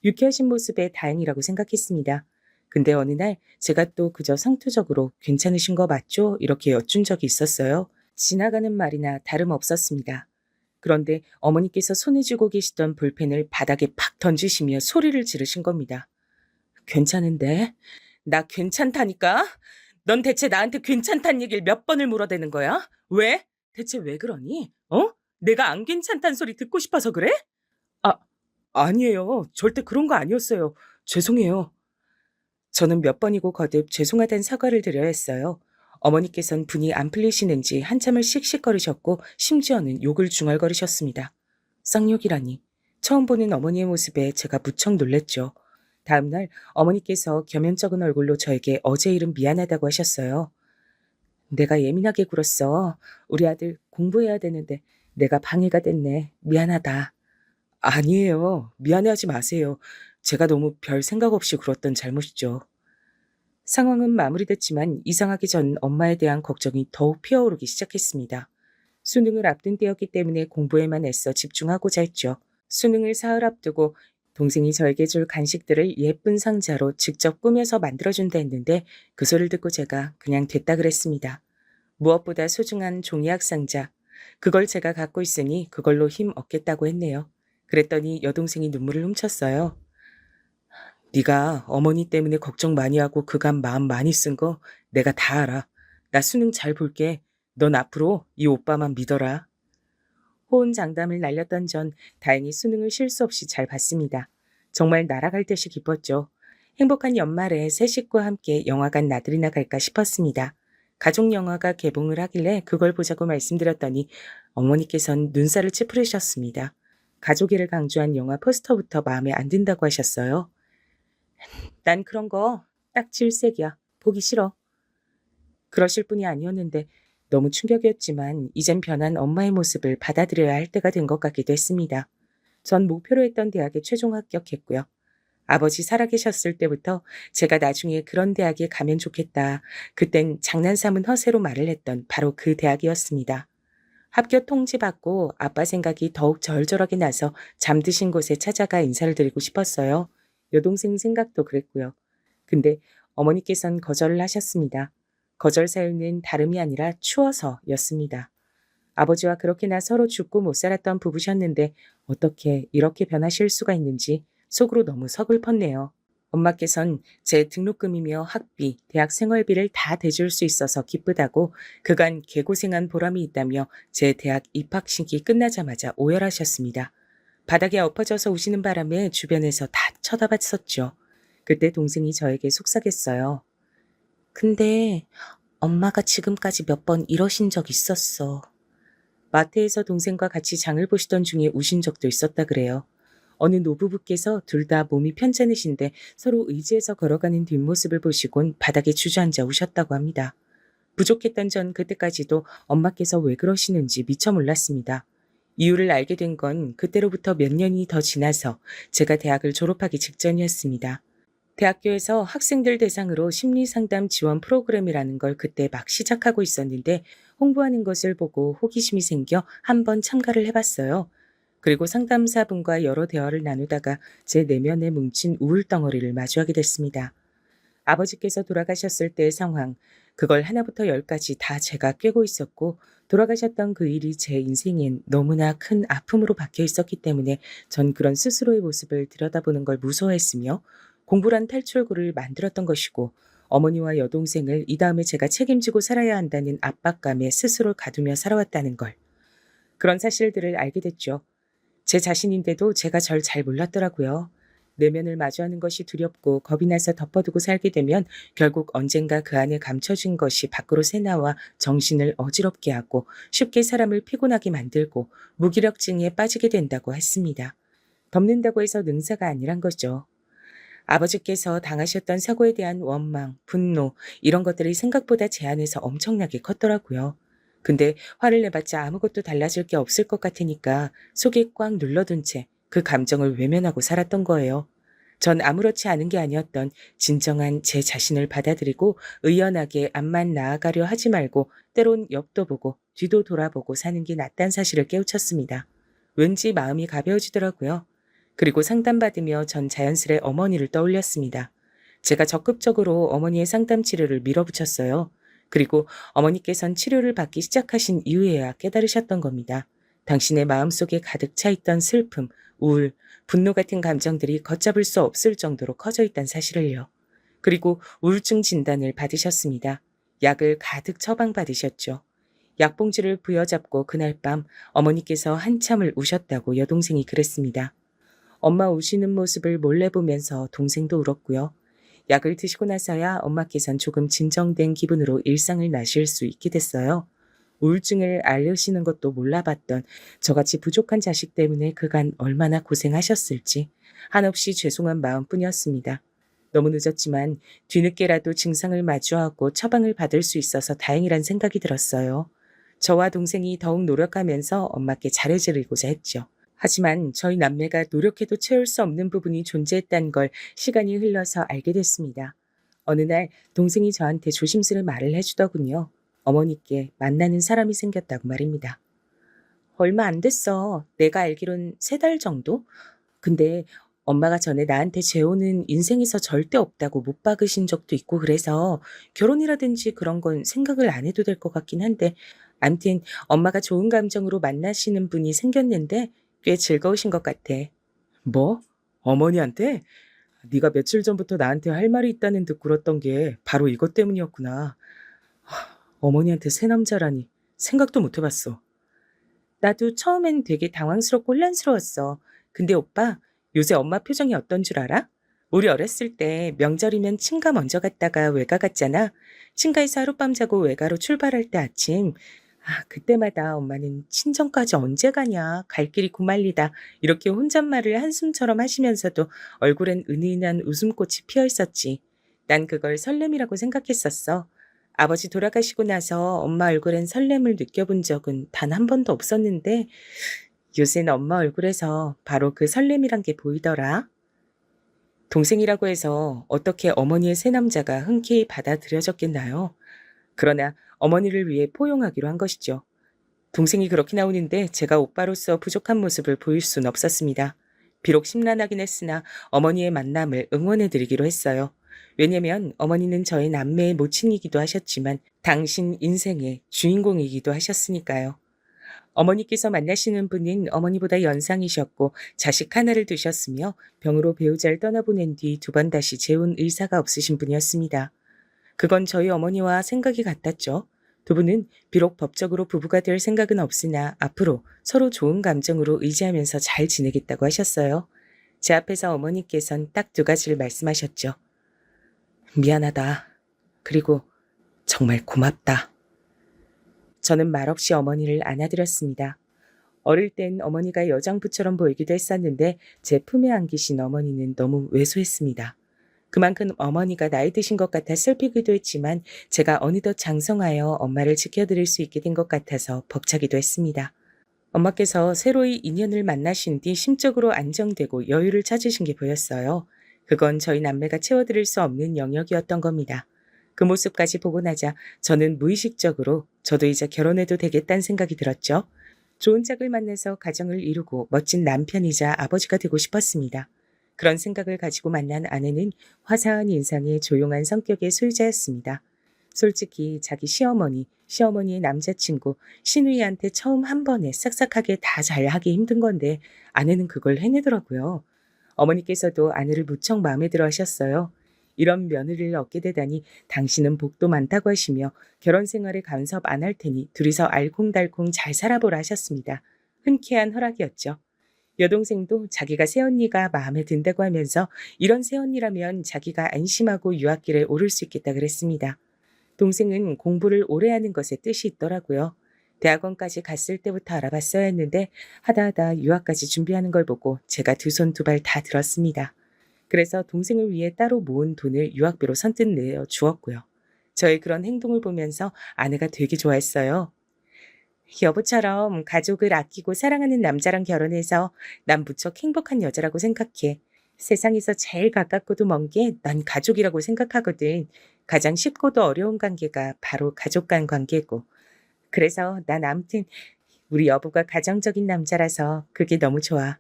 Speaker 2: 유쾌하신 모습에 다행이라고 생각했습니다. 근데 어느 날 제가 또 그저 상투적으로 괜찮으신 거 맞죠? 이렇게 여쭌 적이 있었어요. 지나가는 말이나 다름없었습니다. 그런데 어머니께서 손에 쥐고 계시던 볼펜을 바닥에 팍 던지시며 소리를 지르신 겁니다. 괜찮은데? 나 괜찮다니까? 넌 대체 나한테 괜찮단 얘기를 몇 번을 물어대는 거야? 왜? 대체 왜 그러니? 내가 안 괜찮단 소리 듣고 싶어서 그래? 아, 아니에요. 절대 그런 거 아니었어요. 죄송해요. 저는 몇 번이고 거듭 죄송하다는 사과를 드려야 했어요. 어머니께선 분이 안 풀리시는지 한참을 씩씩거리셨고 심지어는 욕을 중얼거리셨습니다. 쌍욕이라니. 처음 보는 어머니의 모습에 제가 무척 놀랬죠. 다음날 어머니께서 겸연쩍은 얼굴로 저에게 어제 일은 미안하다고 하셨어요. 내가 예민하게 굴었어. 우리 아들 공부해야 되는데 내가 방해가 됐네. 미안하다. 아니에요. 미안해하지 마세요. 제가 너무 별 생각 없이 굴었던 잘못이죠. 상황은 마무리됐지만 이상하기 전 엄마에 대한 걱정이 더욱 피어오르기 시작했습니다. 수능을 앞둔 때였기 때문에 공부에만 애써 집중하고자 했죠. 수능을 사흘 앞두고 동생이 저에게 줄 간식들을 예쁜 상자로 직접 꾸며서 만들어준다 했는데 그 소리를 듣고 제가 그냥 됐다 그랬습니다. 무엇보다 소중한 종이학 상자. 그걸 제가 갖고 있으니 그걸로 힘 얻겠다고 했네요. 그랬더니 여동생이 눈물을 훔쳤어요. 네가 어머니 때문에 걱정 많이 하고 그간 마음 많이 쓴 거 내가 다 알아. 나 수능 잘 볼게. 넌 앞으로 이 오빠만 믿어라. 호언장담을 날렸던 전 다행히 수능을 실수 없이 잘 봤습니다. 정말 날아갈 듯이 기뻤죠. 행복한 연말에 새 식구와 함께 영화관 나들이나 갈까 싶었습니다. 가족 영화가 개봉을 하길래 그걸 보자고 말씀드렸더니 어머니께선 눈살을 찌푸리셨습니다. 가족애를 강조한 영화 포스터부터 마음에 안 든다고 하셨어요. 난 그런 거 딱 질색이야. 보기 싫어. 그러실 분이 아니었는데 너무 충격이었지만 이젠 변한 엄마의 모습을 받아들여야 할 때가 된 것 같기도 했습니다. 전 목표로 했던 대학에 최종 합격했고요. 아버지 살아계셨을 때부터 제가 나중에 그런 대학에 가면 좋겠다. 그땐 장난삼은 허세로 말을 했던 바로 그 대학이었습니다. 합격 통지 받고 아빠 생각이 더욱 절절하게 나서 잠드신 곳에 찾아가 인사를 드리고 싶었어요. 여동생 생각도 그랬고요. 근데 어머니께선 거절을 하셨습니다. 거절 사유는 다름이 아니라 추워서였습니다. 아버지와 그렇게나 서로 죽고 못 살았던 부부셨는데 어떻게 이렇게 변하실 수가 있는지 속으로 너무 서글펐네요. 엄마께선 제 등록금이며 학비, 대학 생활비를 다 대줄 수 있어서 기쁘다고 그간 개고생한 보람이 있다며 제 대학 입학식이 끝나자마자 오열하셨습니다. 바닥에 엎어져서 우시는 바람에 주변에서 다 쳐다봤었죠. 그때 동생이 저에게 속삭였어요. 근데 엄마가 지금까지 몇 번 이러신 적 있었어. 마트에서 동생과 같이 장을 보시던 중에 우신 적도 있었다 그래요. 어느 노부부께서 둘 다 몸이 편찮으신데 서로 의지해서 걸어가는 뒷모습을 보시곤 바닥에 주저앉아 우셨다고 합니다. 부족했던 전 그때까지도 엄마께서 왜 그러시는지 미처 몰랐습니다. 이유를 알게 된 건 그때로부터 몇 년이 더 지나서 제가 대학을 졸업하기 직전이었습니다. 대학교에서 학생들 대상으로 심리상담 지원 프로그램이라는 걸 그때 막 시작하고 있었는데 홍보하는 것을 보고 호기심이 생겨 한번 참가를 해봤어요. 그리고 상담사분과 여러 대화를 나누다가 제 내면에 뭉친 우울 덩어리를 마주하게 됐습니다. 아버지께서 돌아가셨을 때의 상황, 그걸 하나부터 열까지 다 제가 꿰고 있었고 돌아가셨던 그 일이 제 인생엔 너무나 큰 아픔으로 박혀 있었기 때문에 전 그런 스스로의 모습을 들여다보는 걸 무서워했으며 공부란 탈출구를 만들었던 것이고 어머니와 여동생을 이 다음에 제가 책임지고 살아야 한다는 압박감에 스스로 가두며 살아왔다는 걸. 그런 사실들을 알게 됐죠. 제 자신인데도 제가 절 잘 몰랐더라고요. 내면을 마주하는 것이 두렵고 겁이 나서 덮어두고 살게 되면 결국 언젠가 그 안에 감춰진 것이 밖으로 새나와 정신을 어지럽게 하고 쉽게 사람을 피곤하게 만들고 무기력증에 빠지게 된다고 했습니다. 덮는다고 해서 능사가 아니란 거죠. 아버지께서 당하셨던 사고에 대한 원망, 분노 이런 것들이 생각보다 제 안에서 엄청나게 컸더라고요. 근데 화를 내봤자 아무것도 달라질 게 없을 것 같으니까 속에 꽉 눌러둔 채 그 감정을 외면하고 살았던 거예요. 전 아무렇지 않은 게 아니었던 진정한 제 자신을 받아들이고 의연하게 앞만 나아가려 하지 말고 때론 옆도 보고 뒤도 돌아보고 사는 게 낫단 사실을 깨우쳤습니다. 왠지 마음이 가벼워지더라고요. 그리고 상담받으며 전 자연스레 어머니를 떠올렸습니다. 제가 적극적으로 어머니의 상담 치료를 밀어붙였어요. 그리고 어머니께선 치료를 받기 시작하신 이후에야 깨달으셨던 겁니다. 당신의 마음속에 가득 차 있던 슬픔, 우울, 분노 같은 감정들이 걷잡을 수 없을 정도로 커져 있다는 사실을요. 그리고 우울증 진단을 받으셨습니다. 약을 가득 처방받으셨죠. 약봉지를 부여잡고 그날 밤 어머니께서 한참을 우셨다고 여동생이 그랬습니다. 엄마 우시는 모습을 몰래 보면서 동생도 울었고요. 약을 드시고 나서야 엄마께선 조금 진정된 기분으로 일상을 나실 수 있게 됐어요. 우울증을 앓으시는 것도 몰라봤던 저같이 부족한 자식 때문에 그간 얼마나 고생하셨을지 한없이 죄송한 마음뿐이었습니다. 너무 늦었지만 뒤늦게라도 증상을 마주하고 처방을 받을 수 있어서 다행이란 생각이 들었어요. 저와 동생이 더욱 노력하면서 엄마께 잘해드리고자 했죠. 하지만 저희 남매가 노력해도 채울 수 없는 부분이 존재했다는 걸 시간이 흘러서 알게 됐습니다. 어느 날 동생이 저한테 조심스레 말을 해주더군요. 어머니께 만나는 사람이 생겼다고 말입니다. 얼마 안 됐어. 내가 알기론 3달 정도? 근데 엄마가 전에 나한테 재혼은 인생에서 절대 없다고 못 박으신 적도 있고 그래서 결혼이라든지 그런 건 생각을 안 해도 될 것 같긴 한데 암튼 엄마가 좋은 감정으로 만나시는 분이 생겼는데 꽤 즐거우신 것 같아. 뭐? 어머니한테? 네가 며칠 전부터 나한테 할 말이 있다는 듯 굴었던 게 바로 이것 때문이었구나. 어머니한테 새 남자라니 생각도 못 해봤어. 나도 처음엔 되게 당황스럽고 혼란스러웠어. 근데 오빠, 요새 엄마 표정이 어떤 줄 알아? 우리 어렸을 때 명절이면 친가 먼저 갔다가 외가 갔잖아. 친가에서 하룻밤 자고 외가로 출발할 때 아침. 그때마다 엄마는 친정까지 언제 가냐, 갈 길이 고말리다. 이렇게 혼잣말을 한숨처럼 하시면서도 얼굴엔 은은한 웃음꽃이 피어 있었지. 난 그걸 설렘이라고 생각했었어. 아버지 돌아가시고 나서 엄마 얼굴엔 설렘을 느껴본 적은 단 한 번도 없었는데 요새는 엄마 얼굴에서 바로 그 설렘이란 게 보이더라. 동생이라고 해서 어떻게 어머니의 새 남자가 흔쾌히 받아들여졌겠나요? 그러나 어머니를 위해 포용하기로 한 것이죠. 동생이 그렇게 나오는데 제가 오빠로서 부족한 모습을 보일 순 없었습니다. 비록 심란하긴 했으나 어머니의 만남을 응원해드리기로 했어요. 왜냐면 어머니는 저의 남매의 모친이기도 하셨지만 당신 인생의 주인공이기도 하셨으니까요. 어머니께서 만나시는 분은 어머니보다 연상이셨고 자식 하나를 두셨으며 병으로 배우자를 떠나보낸 뒤 2번 다시 재혼 의사가 없으신 분이었습니다. 그건 저희 어머니와 생각이 같았죠. 두 분은 비록 법적으로 부부가 될 생각은 없으나 앞으로 서로 좋은 감정으로 의지하면서 잘 지내겠다고 하셨어요. 제 앞에서 어머니께선 딱 2가지를 말씀하셨죠. 미안하다. 그리고 정말 고맙다. 저는 말없이 어머니를 안아드렸습니다. 어릴 땐 어머니가 여장부처럼 보이기도 했었는데 제 품에 안기신 어머니는 너무 왜소했습니다. 그만큼 어머니가 나이 드신 것 같아 슬피기도 했지만 제가 어느덧 장성하여 엄마를 지켜드릴 수 있게 된 것 같아서 벅차기도 했습니다. 엄마께서 새로이 인연을 만나신 뒤 심적으로 안정되고 여유를 찾으신 게 보였어요. 그건 저희 남매가 채워드릴 수 없는 영역이었던 겁니다. 그 모습까지 보고 나자 저는 무의식적으로 저도 이제 결혼해도 되겠다는 생각이 들었죠. 좋은 짝을 만나서 가정을 이루고 멋진 남편이자 아버지가 되고 싶었습니다. 그런 생각을 가지고 만난 아내는 화사한 인상의 조용한 성격의 소유자였습니다. 솔직히 자기 시어머니의 남자친구, 시누이한테 처음 한 번에 싹싹하게 다 잘하기 힘든 건데 아내는 그걸 해내더라고요. 어머니께서도 아내를 무척 마음에 들어 하셨어요. 이런 며느리를 얻게 되다니 당신은 복도 많다고 하시며 결혼 생활에 간섭 안 할 테니 둘이서 알콩달콩 잘 살아보라 하셨습니다. 흔쾌한 허락이었죠. 여동생도 자기가 새언니가 마음에 든다고 하면서 이런 새언니라면 자기가 안심하고 유학길에 오를 수 있겠다 그랬습니다. 동생은 공부를 오래 하는 것에 뜻이 있더라고요. 대학원까지 갔을 때부터 알아봤어야 했는데 하다 유학까지 준비하는 걸 보고 제가 2손 2발 다 들었습니다. 그래서 동생을 위해 따로 모은 돈을 유학비로 선뜻 내어 주었고요. 저의 그런 행동을 보면서 아내가 되게 좋아했어요. 여보처럼 가족을 아끼고 사랑하는 남자랑 결혼해서 난 무척 행복한 여자라고 생각해. 세상에서 제일 가깝고도 먼 게 난 가족이라고 생각하거든. 가장 쉽고도 어려운 관계가 바로 가족 간 관계고. 그래서 난 아무튼 우리 여보가 가정적인 남자라서 그게 너무 좋아.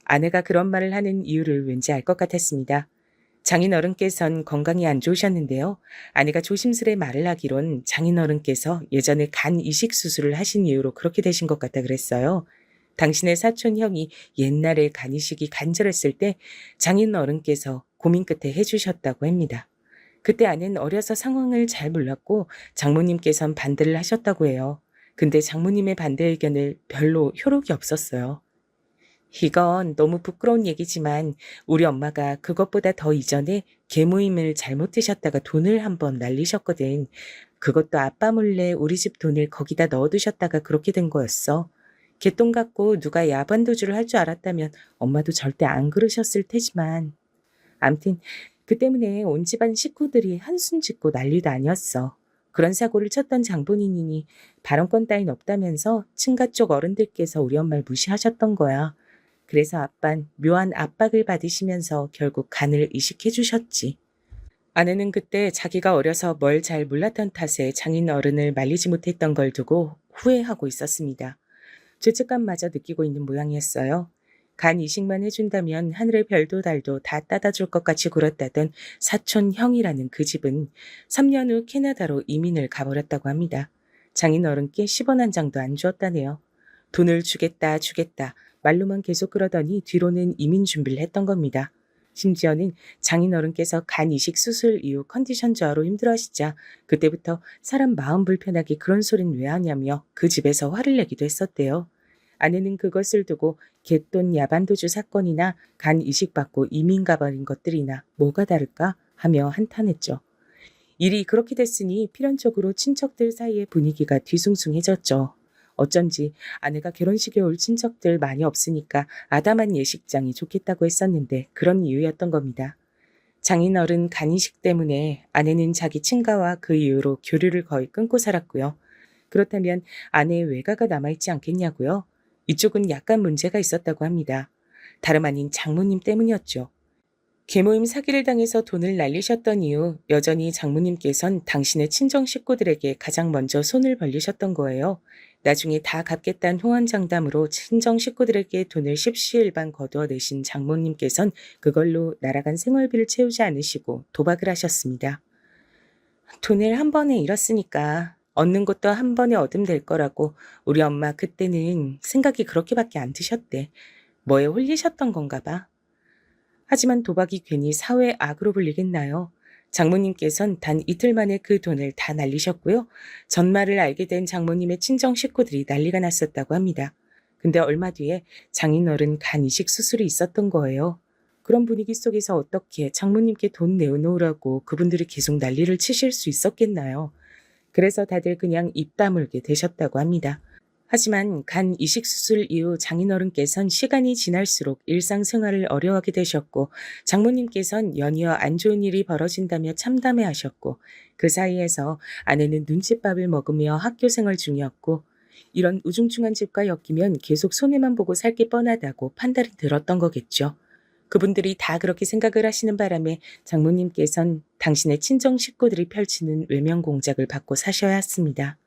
Speaker 2: 아내가 그런 말을 하는 이유를 왠지 알 것 같았습니다. 장인어른께선 건강이 안 좋으셨는데요. 아내가 조심스레 말을 하기론 장인어른께서 예전에 간 이식 수술을 하신 이유로 그렇게 되신 것 같다 그랬어요. 당신의 사촌 형이 옛날에 간 이식이 간절했을 때 장인어른께서 고민 끝에 해주셨다고 합니다. 그때 아내는 어려서 상황을 잘 몰랐고 장모님께선 반대를 하셨다고 해요. 근데 장모님의 반대 의견을 별로 효력이 없었어요. 이건 너무 부끄러운 얘기지만 우리 엄마가 그것보다 더 이전에 계모임을 잘못 드셨다가 돈을 한번 날리셨거든. 그것도 아빠 몰래 우리 집 돈을 거기다 넣어두셨다가 그렇게 된 거였어. 개똥 갖고 누가 야반도주를 할 줄 알았다면 엄마도 절대 안 그러셨을 테지만. 암튼 그 때문에 온 집안 식구들이 한숨 짓고 난리도 아니었어. 그런 사고를 쳤던 장본인이니 발언권 따윈 없다면서 친가 쪽 어른들께서 우리 엄마를 무시하셨던 거야. 그래서 아빤 묘한 압박을 받으시면서 결국 간을 이식해 주셨지. 아내는 그때 자기가 어려서 뭘 잘 몰랐던 탓에 장인 어른을 말리지 못했던 걸 두고 후회하고 있었습니다. 죄책감마저 느끼고 있는 모양이었어요. 간 이식만 해준다면 하늘의 별도 달도 다 따다 줄 것 같이 굴었다던 사촌 형이라는 그 집은 3년 후 캐나다로 이민을 가버렸다고 합니다. 장인 어른께 10원 한 장도 안 주었다네요. 돈을 주겠다 주겠다 말로만 계속 그러더니 뒤로는 이민 준비를 했던 겁니다. 심지어는 장인어른께서 간 이식 수술 이후 컨디션 저하로 힘들어하시자 그때부터 사람 마음 불편하게 그런 소린 왜 하냐며 그 집에서 화를 내기도 했었대요. 아내는 그것을 두고 갯돈 야반도주 사건이나 간 이식받고 이민 가버린 것들이나 뭐가 다를까 하며 한탄했죠. 일이 그렇게 됐으니 필연적으로 친척들 사이의 분위기가 뒤숭숭해졌죠. 어쩐지 아내가 결혼식에 올 친척들 많이 없으니까 아담한 예식장이 좋겠다고 했었는데 그런 이유였던 겁니다. 장인어른 간이식 때문에 아내는 자기 친가와 그 이후로 교류를 거의 끊고 살았고요. 그렇다면 아내의 외가가 남아있지 않겠냐고요? 이쪽은 약간 문제가 있었다고 합니다. 다름 아닌 장모님 때문이었죠. 계모임 사기를 당해서 돈을 날리셨던 이후 여전히 장모님께선 당신의 친정 식구들에게 가장 먼저 손을 벌리셨던 거예요. 나중에 다 갚겠다는 호언장담으로 친정 식구들에게 돈을 십시일반 거두어 내신 장모님께선 그걸로 날아간 생활비를 채우지 않으시고 도박을 하셨습니다. 돈을 한 번에 잃었으니까 얻는 것도 한 번에 얻으면 될 거라고 우리 엄마 그때는 생각이 그렇게밖에 안 드셨대. 뭐에 홀리셨던 건가 봐. 하지만 도박이 괜히 사회 악으로 불리겠나요? 장모님께선 단 이틀 만에 그 돈을 다 날리셨고요. 전말을 알게 된 장모님의 친정 식구들이 난리가 났었다고 합니다. 근데 얼마 뒤에 장인어른 간 이식 수술이 있었던 거예요. 그런 분위기 속에서 어떻게 장모님께 돈 내어놓으라고 그분들이 계속 난리를 치실 수 있었겠나요? 그래서 다들 그냥 입 다물게 되셨다고 합니다. 하지만 간 이식 수술 이후 장인어른께선 시간이 지날수록 일상생활을 어려워하게 되셨고 장모님께선 연이어 안 좋은 일이 벌어진다며 참담해하셨고 그 사이에서 아내는 눈칫밥을 먹으며 학교생활 중이었고 이런 우중충한 집과 엮이면 계속 손해만 보고 살 게 뻔하다고 판단이 들었던 거겠죠. 그분들이 다 그렇게 생각을 하시는 바람에 장모님께선 당신의 친정 식구들이 펼치는 외면 공작을 받고 사셔야 했습니다.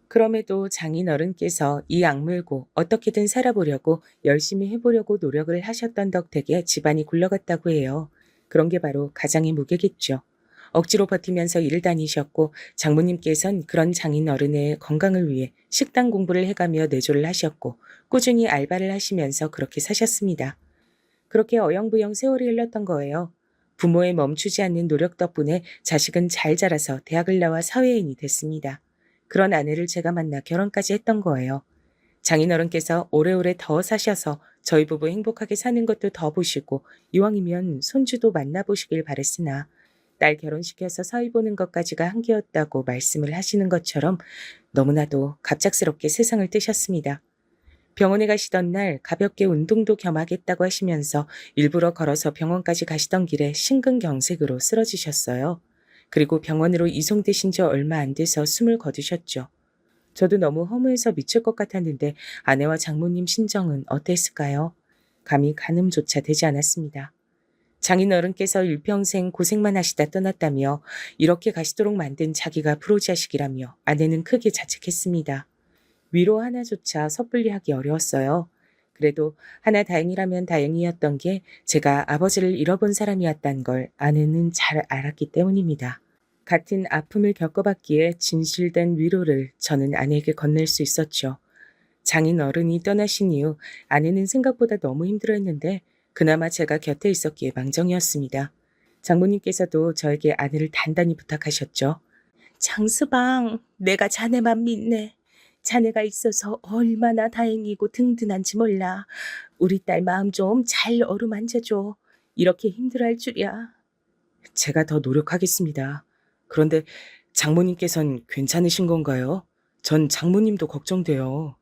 Speaker 2: 그럼에도 장인어른께서 이 악물고 어떻게든 살아보려고 열심히 해보려고 노력을 하셨던 덕택에 집안이 굴러갔다고 해요. 그런 게 바로 가장의 무게겠죠. 억지로 버티면서 일을 다니셨고 장모님께선 그런 장인어른의 건강을 위해 식당 공부를 해가며 내조를 하셨고 꾸준히 알바를 하시면서 그렇게 사셨습니다. 그렇게 어영부영 세월이 흘렀던 거예요. 부모의 멈추지 않는 노력 덕분에 자식은 잘 자라서 대학을 나와 사회인이 됐습니다. 그런 아내를 제가 만나 결혼까지 했던 거예요. 장인어른께서 오래오래 더 사셔서 저희 부부 행복하게 사는 것도 더 보시고 이왕이면 손주도 만나보시길 바랬으나 딸 결혼시켜서 사위 보는 것까지가 한계였다고 말씀을 하시는 것처럼 너무나도 갑작스럽게 세상을 뜨셨습니다. 병원에 가시던 날 가볍게 운동도 겸하겠다고 하시면서 일부러 걸어서 병원까지 가시던 길에 심근경색으로 쓰러지셨어요. 그리고 병원으로 이송되신 지 얼마 안 돼서 숨을 거두셨죠. 저도 너무 허무해서 미칠 것 같았는데 아내와 장모님 심정은 어땠을까요? 감히 가늠조차 되지 않았습니다. 장인어른께서 일평생 고생만 하시다 떠났다며 이렇게 가시도록 만든 자기가 프로자식이라며 아내는 크게 자책했습니다. 위로 하나조차 섣불리 하기 어려웠어요. 그래도 하나 다행이라면 다행이었던 게 제가 아버지를 잃어본 사람이었다는 걸 아내는 잘 알았기 때문입니다. 같은 아픔을 겪어봤기에 진실된 위로를 저는 아내에게 건넬 수 있었죠. 장인 어른이 떠나신 이후 아내는 생각보다 너무 힘들어했는데 그나마 제가 곁에 있었기에 망정이었습니다. 장모님께서도 저에게 아내를 단단히 부탁하셨죠. 장수방, 내가 자네만 믿네. 자네가 있어서 얼마나 다행이고 든든한지 몰라. 우리 딸 마음 좀 잘 어루만져줘. 이렇게 힘들어할 줄이야. 제가 더 노력하겠습니다. 그런데 장모님께선 괜찮으신 건가요? 전 장모님도 걱정돼요.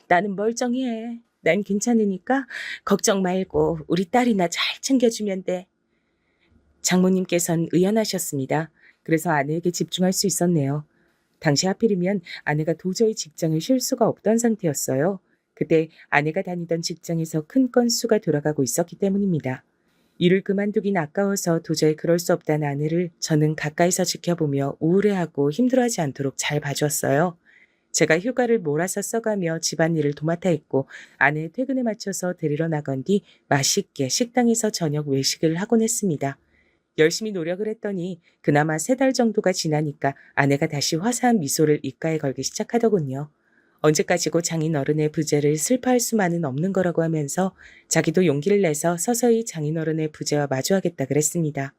Speaker 2: 나는 멀쩡해. 난 괜찮으니까 걱정 말고 우리 딸이나 잘 챙겨주면 돼. 장모님께선 의연하셨습니다. 그래서 아내에게 집중할 수 있었네요. 당시 하필이면 아내가 도저히 직장을 쉴 수가 없던 상태였어요. 그때 아내가 다니던 직장에서 큰 건수가 돌아가고 있었기 때문입니다. 일을 그만두긴 아까워서 도저히 그럴 수 없다는 아내를 저는 가까이서 지켜보며 우울해하고 힘들어하지 않도록 잘 봐주었어요. 제가 휴가를 몰아서 써가며 집안일을 도맡아 했고 아내의 퇴근에 맞춰서 데리러 나간 뒤 맛있게 식당에서 저녁 외식을 하곤 했습니다. 열심히 노력을 했더니 그나마 3달 정도가 지나니까 아내가 다시 화사한 미소를 입가에 걸기 시작하더군요. 언제까지고 장인어른의 부재를 슬퍼할 수만은 없는 거라고 하면서 자기도 용기를 내서 서서히 장인어른의 부재와 마주하겠다 그랬습니다.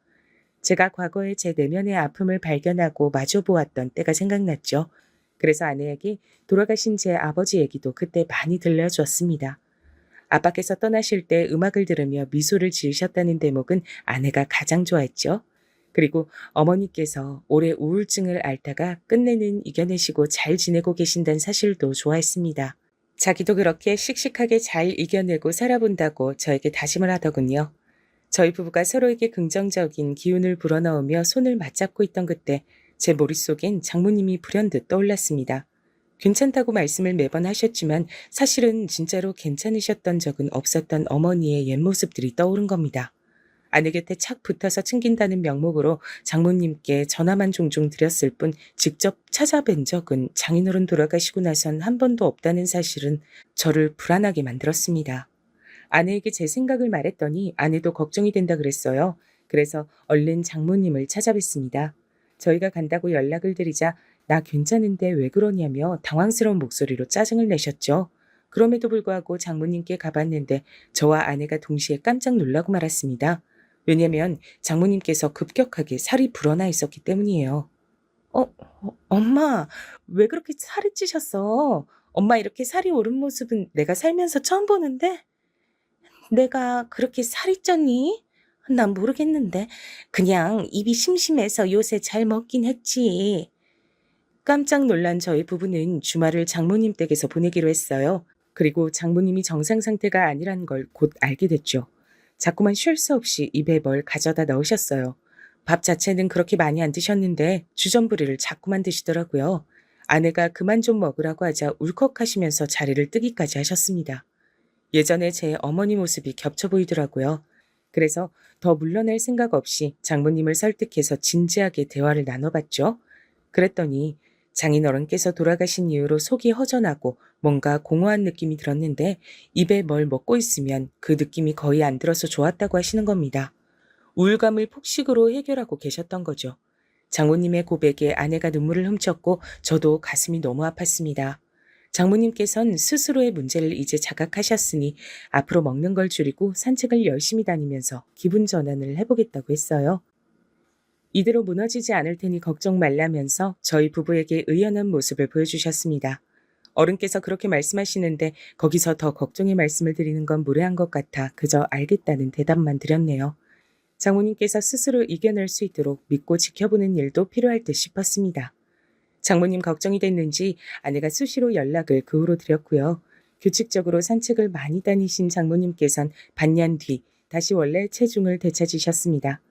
Speaker 2: 제가 과거에 제 내면의 아픔을 발견하고 마주보았던 때가 생각났죠. 그래서 아내에게 돌아가신 제 아버지 얘기도 그때 많이 들려주었습니다. 아빠께서 떠나실 때 음악을 들으며 미소를 지으셨다는 대목은 아내가 가장 좋아했죠. 그리고 어머니께서 오래 우울증을 앓다가 끝내는 이겨내시고 잘 지내고 계신다는 사실도 좋아했습니다. 자기도 그렇게 씩씩하게 잘 이겨내고 살아본다고 저에게 다짐을 하더군요. 저희 부부가 서로에게 긍정적인 기운을 불어넣으며 손을 맞잡고 있던 그때 제 머릿속엔 장모님이 불현듯 떠올랐습니다. 괜찮다고 말씀을 매번 하셨지만 사실은 진짜로 괜찮으셨던 적은 없었던 어머니의 옛 모습들이 떠오른 겁니다. 아내 곁에 착 붙어서 챙긴다는 명목으로 장모님께 전화만 종종 드렸을 뿐 직접 찾아뵌 적은 장인어른 돌아가시고 나선 한 번도 없다는 사실은 저를 불안하게 만들었습니다. 아내에게 제 생각을 말했더니 아내도 걱정이 된다 그랬어요. 그래서 얼른 장모님을 찾아뵀습니다. 저희가 간다고 연락을 드리자 나 괜찮은데 왜 그러냐며 당황스러운 목소리로 짜증을 내셨죠. 그럼에도 불구하고 장모님께 가봤는데 저와 아내가 동시에 깜짝 놀라고 말았습니다. 왜냐면 장모님께서 급격하게 살이 불어나 있었기 때문이에요. 엄마, 왜 그렇게 살이 찌셨어? 엄마 이렇게 살이 오른 모습은 내가 살면서 처음 보는데? 내가 그렇게 살이 쪘니? 난 모르겠는데 그냥 입이 심심해서 요새 잘 먹긴 했지. 깜짝 놀란 저희 부부는 주말을 장모님 댁에서 보내기로 했어요. 그리고 장모님이 정상 상태가 아니란 걸 곧 알게 됐죠. 자꾸만 쉴 수 없이 입에 뭘 가져다 넣으셨어요. 밥 자체는 그렇게 많이 안 드셨는데 주전부리를 자꾸만 드시더라고요. 아내가 그만 좀 먹으라고 하자 울컥하시면서 자리를 뜨기까지 하셨습니다. 예전에 제 어머니 모습이 겹쳐 보이더라고요. 그래서 더 물러날 생각 없이 장모님을 설득해서 진지하게 대화를 나눠봤죠. 그랬더니 장인어른께서 돌아가신 이후로 속이 허전하고 뭔가 공허한 느낌이 들었는데 입에 뭘 먹고 있으면 그 느낌이 거의 안 들어서 좋았다고 하시는 겁니다. 우울감을 폭식으로 해결하고 계셨던 거죠. 장모님의 고백에 아내가 눈물을 훔쳤고 저도 가슴이 너무 아팠습니다. 장모님께선 스스로의 문제를 이제 자각하셨으니 앞으로 먹는 걸 줄이고 산책을 열심히 다니면서 기분 전환을 해보겠다고 했어요. 이대로 무너지지 않을 테니 걱정 말라면서 저희 부부에게 의연한 모습을 보여주셨습니다. 어른께서 그렇게 말씀하시는데 거기서 더 걱정의 말씀을 드리는 건 무례한 것 같아 그저 알겠다는 대답만 드렸네요. 장모님께서 스스로 이겨낼 수 있도록 믿고 지켜보는 일도 필요할 듯 싶었습니다. 장모님 걱정이 됐는지 아내가 수시로 연락을 그 후로 드렸고요. 규칙적으로 산책을 많이 다니신 장모님께선 반년 뒤 다시 원래 체중을 되찾으셨습니다.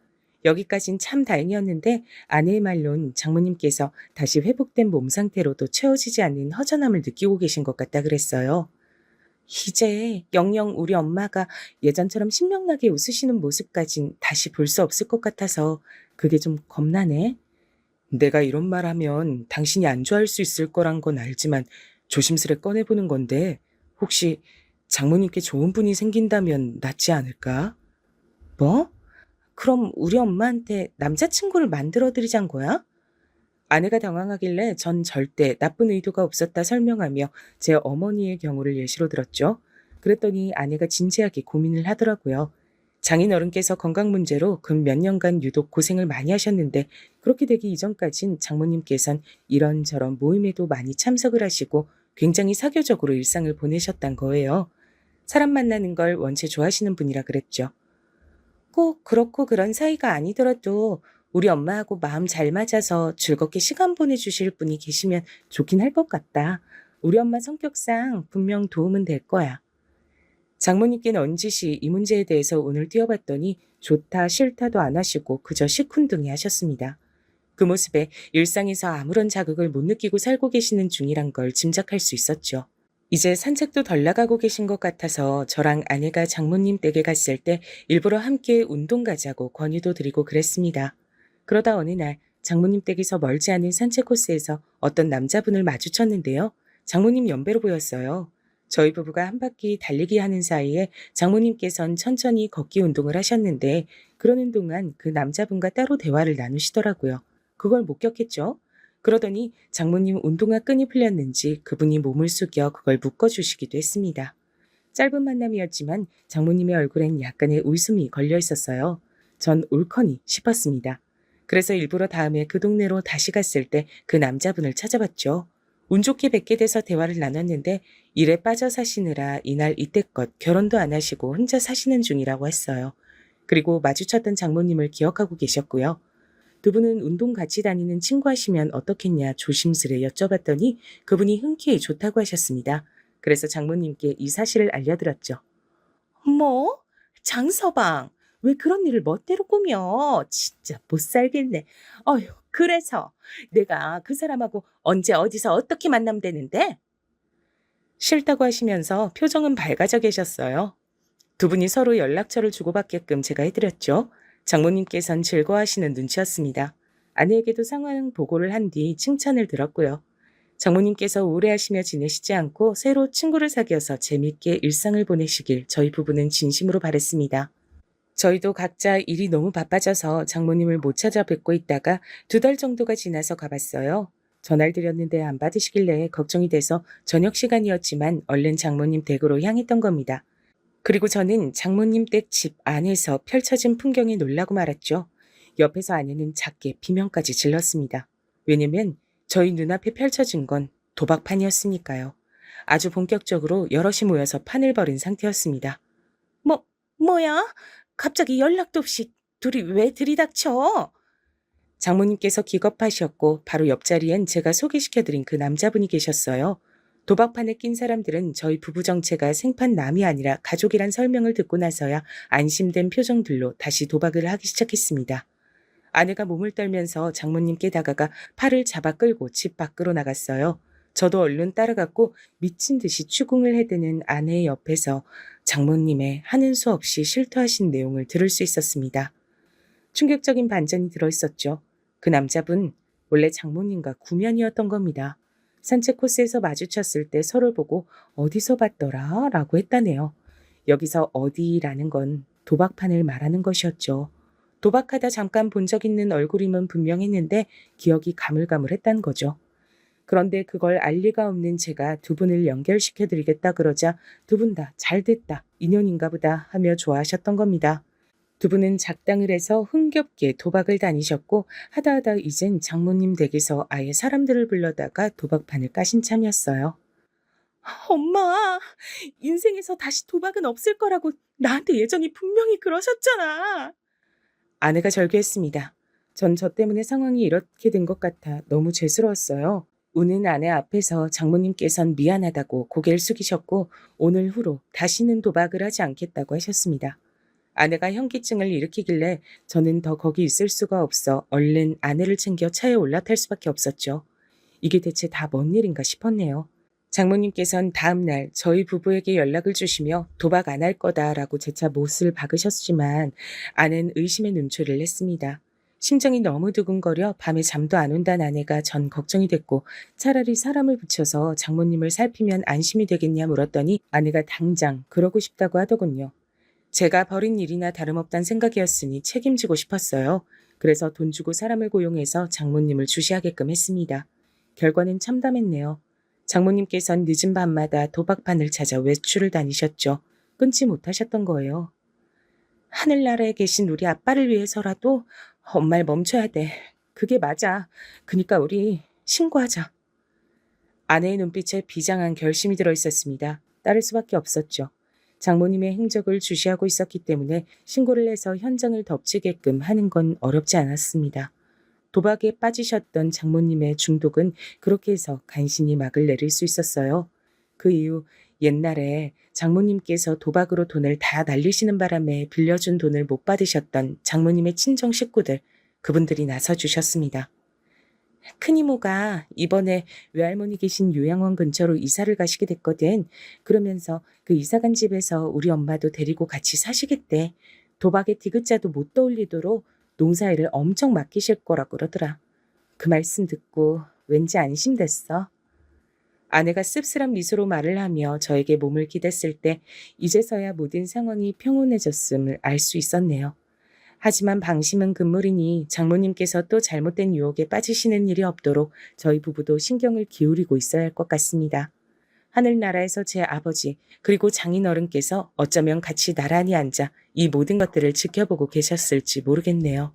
Speaker 2: 여기까진 참 다행이었는데 아내의 말론 장모님께서 다시 회복된 몸 상태로도 채워지지 않는 허전함을 느끼고 계신 것 같다 그랬어요. 이제 영영 우리 엄마가 예전처럼 신명나게 웃으시는 모습까진 다시 볼 수 없을 것 같아서 그게 좀 겁나네. 내가 이런 말 하면 당신이 안 좋아할 수 있을 거란 건 알지만 조심스레 꺼내보는 건데 혹시 장모님께 좋은 분이 생긴다면 낫지 않을까? 뭐? 그럼 우리 엄마한테 남자친구를 만들어드리자는 거야? 아내가 당황하길래 전 절대 나쁜 의도가 없었다 설명하며 제 어머니의 경우를 예시로 들었죠. 그랬더니 아내가 진지하게 고민을 하더라고요. 장인어른께서 건강 문제로 근 몇 년간 유독 고생을 많이 하셨는데 그렇게 되기 이전까진 장모님께선 이런저런 모임에도 많이 참석을 하시고 굉장히 사교적으로 일상을 보내셨단 거예요. 사람 만나는 걸 원체 좋아하시는 분이라 그랬죠. 꼭 그렇고 그런 사이가 아니더라도 우리 엄마하고 마음 잘 맞아서 즐겁게 시간 보내주실 분이 계시면 좋긴 할 것 같다. 우리 엄마 성격상 분명 도움은 될 거야. 장모님께 넌지시 이 문제에 대해서 오늘 뛰어봤더니 좋다 싫다도 안 하시고 그저 시큰둥이 하셨습니다. 그 모습에 일상에서 아무런 자극을 못 느끼고 살고 계시는 중이란 걸 짐작할 수 있었죠. 이제 산책도 덜 나가고 계신 것 같아서 저랑 아내가 장모님 댁에 갔을 때 일부러 함께 운동 가자고 권유도 드리고 그랬습니다. 그러다 어느 날 장모님 댁에서 멀지 않은 산책 코스에서 어떤 남자분을 마주쳤는데요. 장모님 연배로 보였어요. 저희 부부가 한 바퀴 달리기 하는 사이에 장모님께선 천천히 걷기 운동을 하셨는데 그러는 동안 그 남자분과 따로 대화를 나누시더라고요. 그걸 목격했죠. 그러더니 장모님 운동화 끈이 풀렸는지 그분이 몸을 숙여 그걸 묶어주시기도 했습니다. 짧은 만남이었지만 장모님의 얼굴엔 약간의 웃음이 걸려 있었어요. 전 옳거니 싶었습니다. 그래서 일부러 다음에 그 동네로 다시 갔을 때 그 남자분을 찾아봤죠. 운 좋게 뵙게 돼서 대화를 나눴는데 일에 빠져 사시느라 이날 이때껏 결혼도 안 하시고 혼자 사시는 중이라고 했어요. 그리고 마주쳤던 장모님을 기억하고 계셨고요. 두 분은 운동 같이 다니는 친구 하시면 어떻겠냐 조심스레 여쭤봤더니 그분이 흔쾌히 좋다고 하셨습니다. 그래서 장모님께 이 사실을 알려드렸죠. 뭐? 장서방, 왜 그런 일을 멋대로 꾸며? 진짜 못 살겠네. 어휴, 그래서 내가 그 사람하고 언제 어디서 어떻게 만나면 되는데? 싫다고 하시면서 표정은 밝아져 계셨어요. 두 분이 서로 연락처를 주고받게끔 제가 해드렸죠. 장모님께선 즐거워하시는 눈치였습니다. 아내에게도 상황 보고를 한 뒤 칭찬을 들었고요. 장모님께서 오래하시며 지내시지 않고 새로 친구를 사귀어서 재밌게 일상을 보내시길 저희 부부는 진심으로 바랬습니다. 저희도 각자 일이 너무 바빠져서 장모님을 못 찾아뵙고 있다가 2달 정도가 지나서 가봤어요. 전화를 드렸는데 안 받으시길래 걱정이 돼서 저녁 시간이었지만 얼른 장모님 댁으로 향했던 겁니다. 그리고 저는 장모님 댁 집 안에서 펼쳐진 풍경에 놀라고 말았죠. 옆에서 아내는 작게 비명까지 질렀습니다. 왜냐면 저희 눈앞에 펼쳐진 건 도박판이었으니까요. 아주 본격적으로 여럿이 모여서 판을 벌인 상태였습니다. 뭐야? 갑자기 연락도 없이 둘이 왜 들이닥쳐? 장모님께서 기겁하셨고 바로 옆자리엔 제가 소개시켜드린 그 남자분이 계셨어요. 도박판에 낀 사람들은 저희 부부 정체가 생판남이 아니라 가족이란 설명을 듣고 나서야 안심된 표정들로 다시 도박을 하기 시작했습니다. 아내가 몸을 떨면서 장모님께 다가가 팔을 잡아 끌고 집 밖으로 나갔어요. 저도 얼른 따라갔고 미친 듯이 추궁을 해대는 아내의 옆에서 장모님의 하는 수 없이 실토하신 내용을 들을 수 있었습니다. 충격적인 반전이 들어있었죠. 그 남자분 원래 장모님과 구면이었던 겁니다. 산책 코스에서 마주쳤을 때 서로 보고 어디서 봤더라? 라고 했다네요. 여기서 어디라는 건 도박판을 말하는 것이었죠. 도박하다 잠깐 본 적 있는 얼굴임은 분명했는데 기억이 가물가물했다는 거죠. 그런데 그걸 알 리가 없는 제가 두 분을 연결시켜드리겠다 그러자 두 분 다 잘됐다, 인연인가 보다 하며 좋아하셨던 겁니다. 두 분은 작당을 해서 흥겹게 도박을 다니셨고 하다하다 이젠 장모님 댁에서 아예 사람들을 불러다가 도박판을 까신 참이었어요. 엄마, 인생에서 다시 도박은 없을 거라고 나한테 예전에 분명히 그러셨잖아. 아내가 절규했습니다. 전 저 때문에 상황이 이렇게 된 것 같아 너무 죄스러웠어요. 우는 아내 앞에서 장모님께선 미안하다고 고개를 숙이셨고 오늘 후로 다시는 도박을 하지 않겠다고 하셨습니다. 아내가 현기증을 일으키길래 저는 더 거기 있을 수가 없어 얼른 아내를 챙겨 차에 올라탈 수밖에 없었죠. 이게 대체 다 뭔 일인가 싶었네요. 장모님께선 다음 날 저희 부부에게 연락을 주시며 도박 안 할 거다라고 재차 못을 박으셨지만 아내는 의심의 눈초리를 했습니다. 심정이 너무 두근거려 밤에 잠도 안 온다는 아내가 전 걱정이 됐고 차라리 사람을 붙여서 장모님을 살피면 안심이 되겠냐 물었더니 아내가 당장 그러고 싶다고 하더군요. 제가 벌인 일이나 다름없단 생각이었으니 책임지고 싶었어요. 그래서 돈 주고 사람을 고용해서 장모님을 주시하게끔 했습니다. 결과는 참담했네요. 장모님께선 늦은 밤마다 도박판을 찾아 외출을 다니셨죠. 끊지 못하셨던 거예요. 하늘나라에 계신 우리 아빠를 위해서라도 엄마를 멈춰야 돼. 그게 맞아. 그니까 우리 신고하자. 아내의 눈빛에 비장한 결심이 들어 있었습니다. 따를 수밖에 없었죠. 장모님의 행적을 주시하고 있었기 때문에 신고를 해서 현장을 덮치게끔 하는 건 어렵지 않았습니다. 도박에 빠지셨던 장모님의 중독은 그렇게 해서 간신히 막을 내릴 수 있었어요. 그 이후 옛날에 장모님께서 도박으로 돈을 다 날리시는 바람에 빌려준 돈을 못 받으셨던 장모님의 친정 식구들, 그분들이 나서주셨습니다. 큰이모가 이번에 외할머니 계신 요양원 근처로 이사를 가시게 됐거든. 그러면서 그 이사간 집에서 우리 엄마도 데리고 같이 사시겠대. 도박에 디귿자도 못 떠올리도록 농사일을 엄청 맡기실 거라고 그러더라. 그 말씀 듣고 왠지 안심됐어. 아내가 씁쓸한 미소로 말을 하며 저에게 몸을 기댔을 때 이제서야 모든 상황이 평온해졌음을 알 수 있었네요. 하지만 방심은 금물이니 장모님께서 또 잘못된 유혹에 빠지시는 일이 없도록 저희 부부도 신경을 기울이고 있어야 할 것 같습니다. 하늘나라에서 제 아버지 그리고 장인어른께서 어쩌면 같이 나란히 앉아 이 모든 것들을 지켜보고 계셨을지 모르겠네요.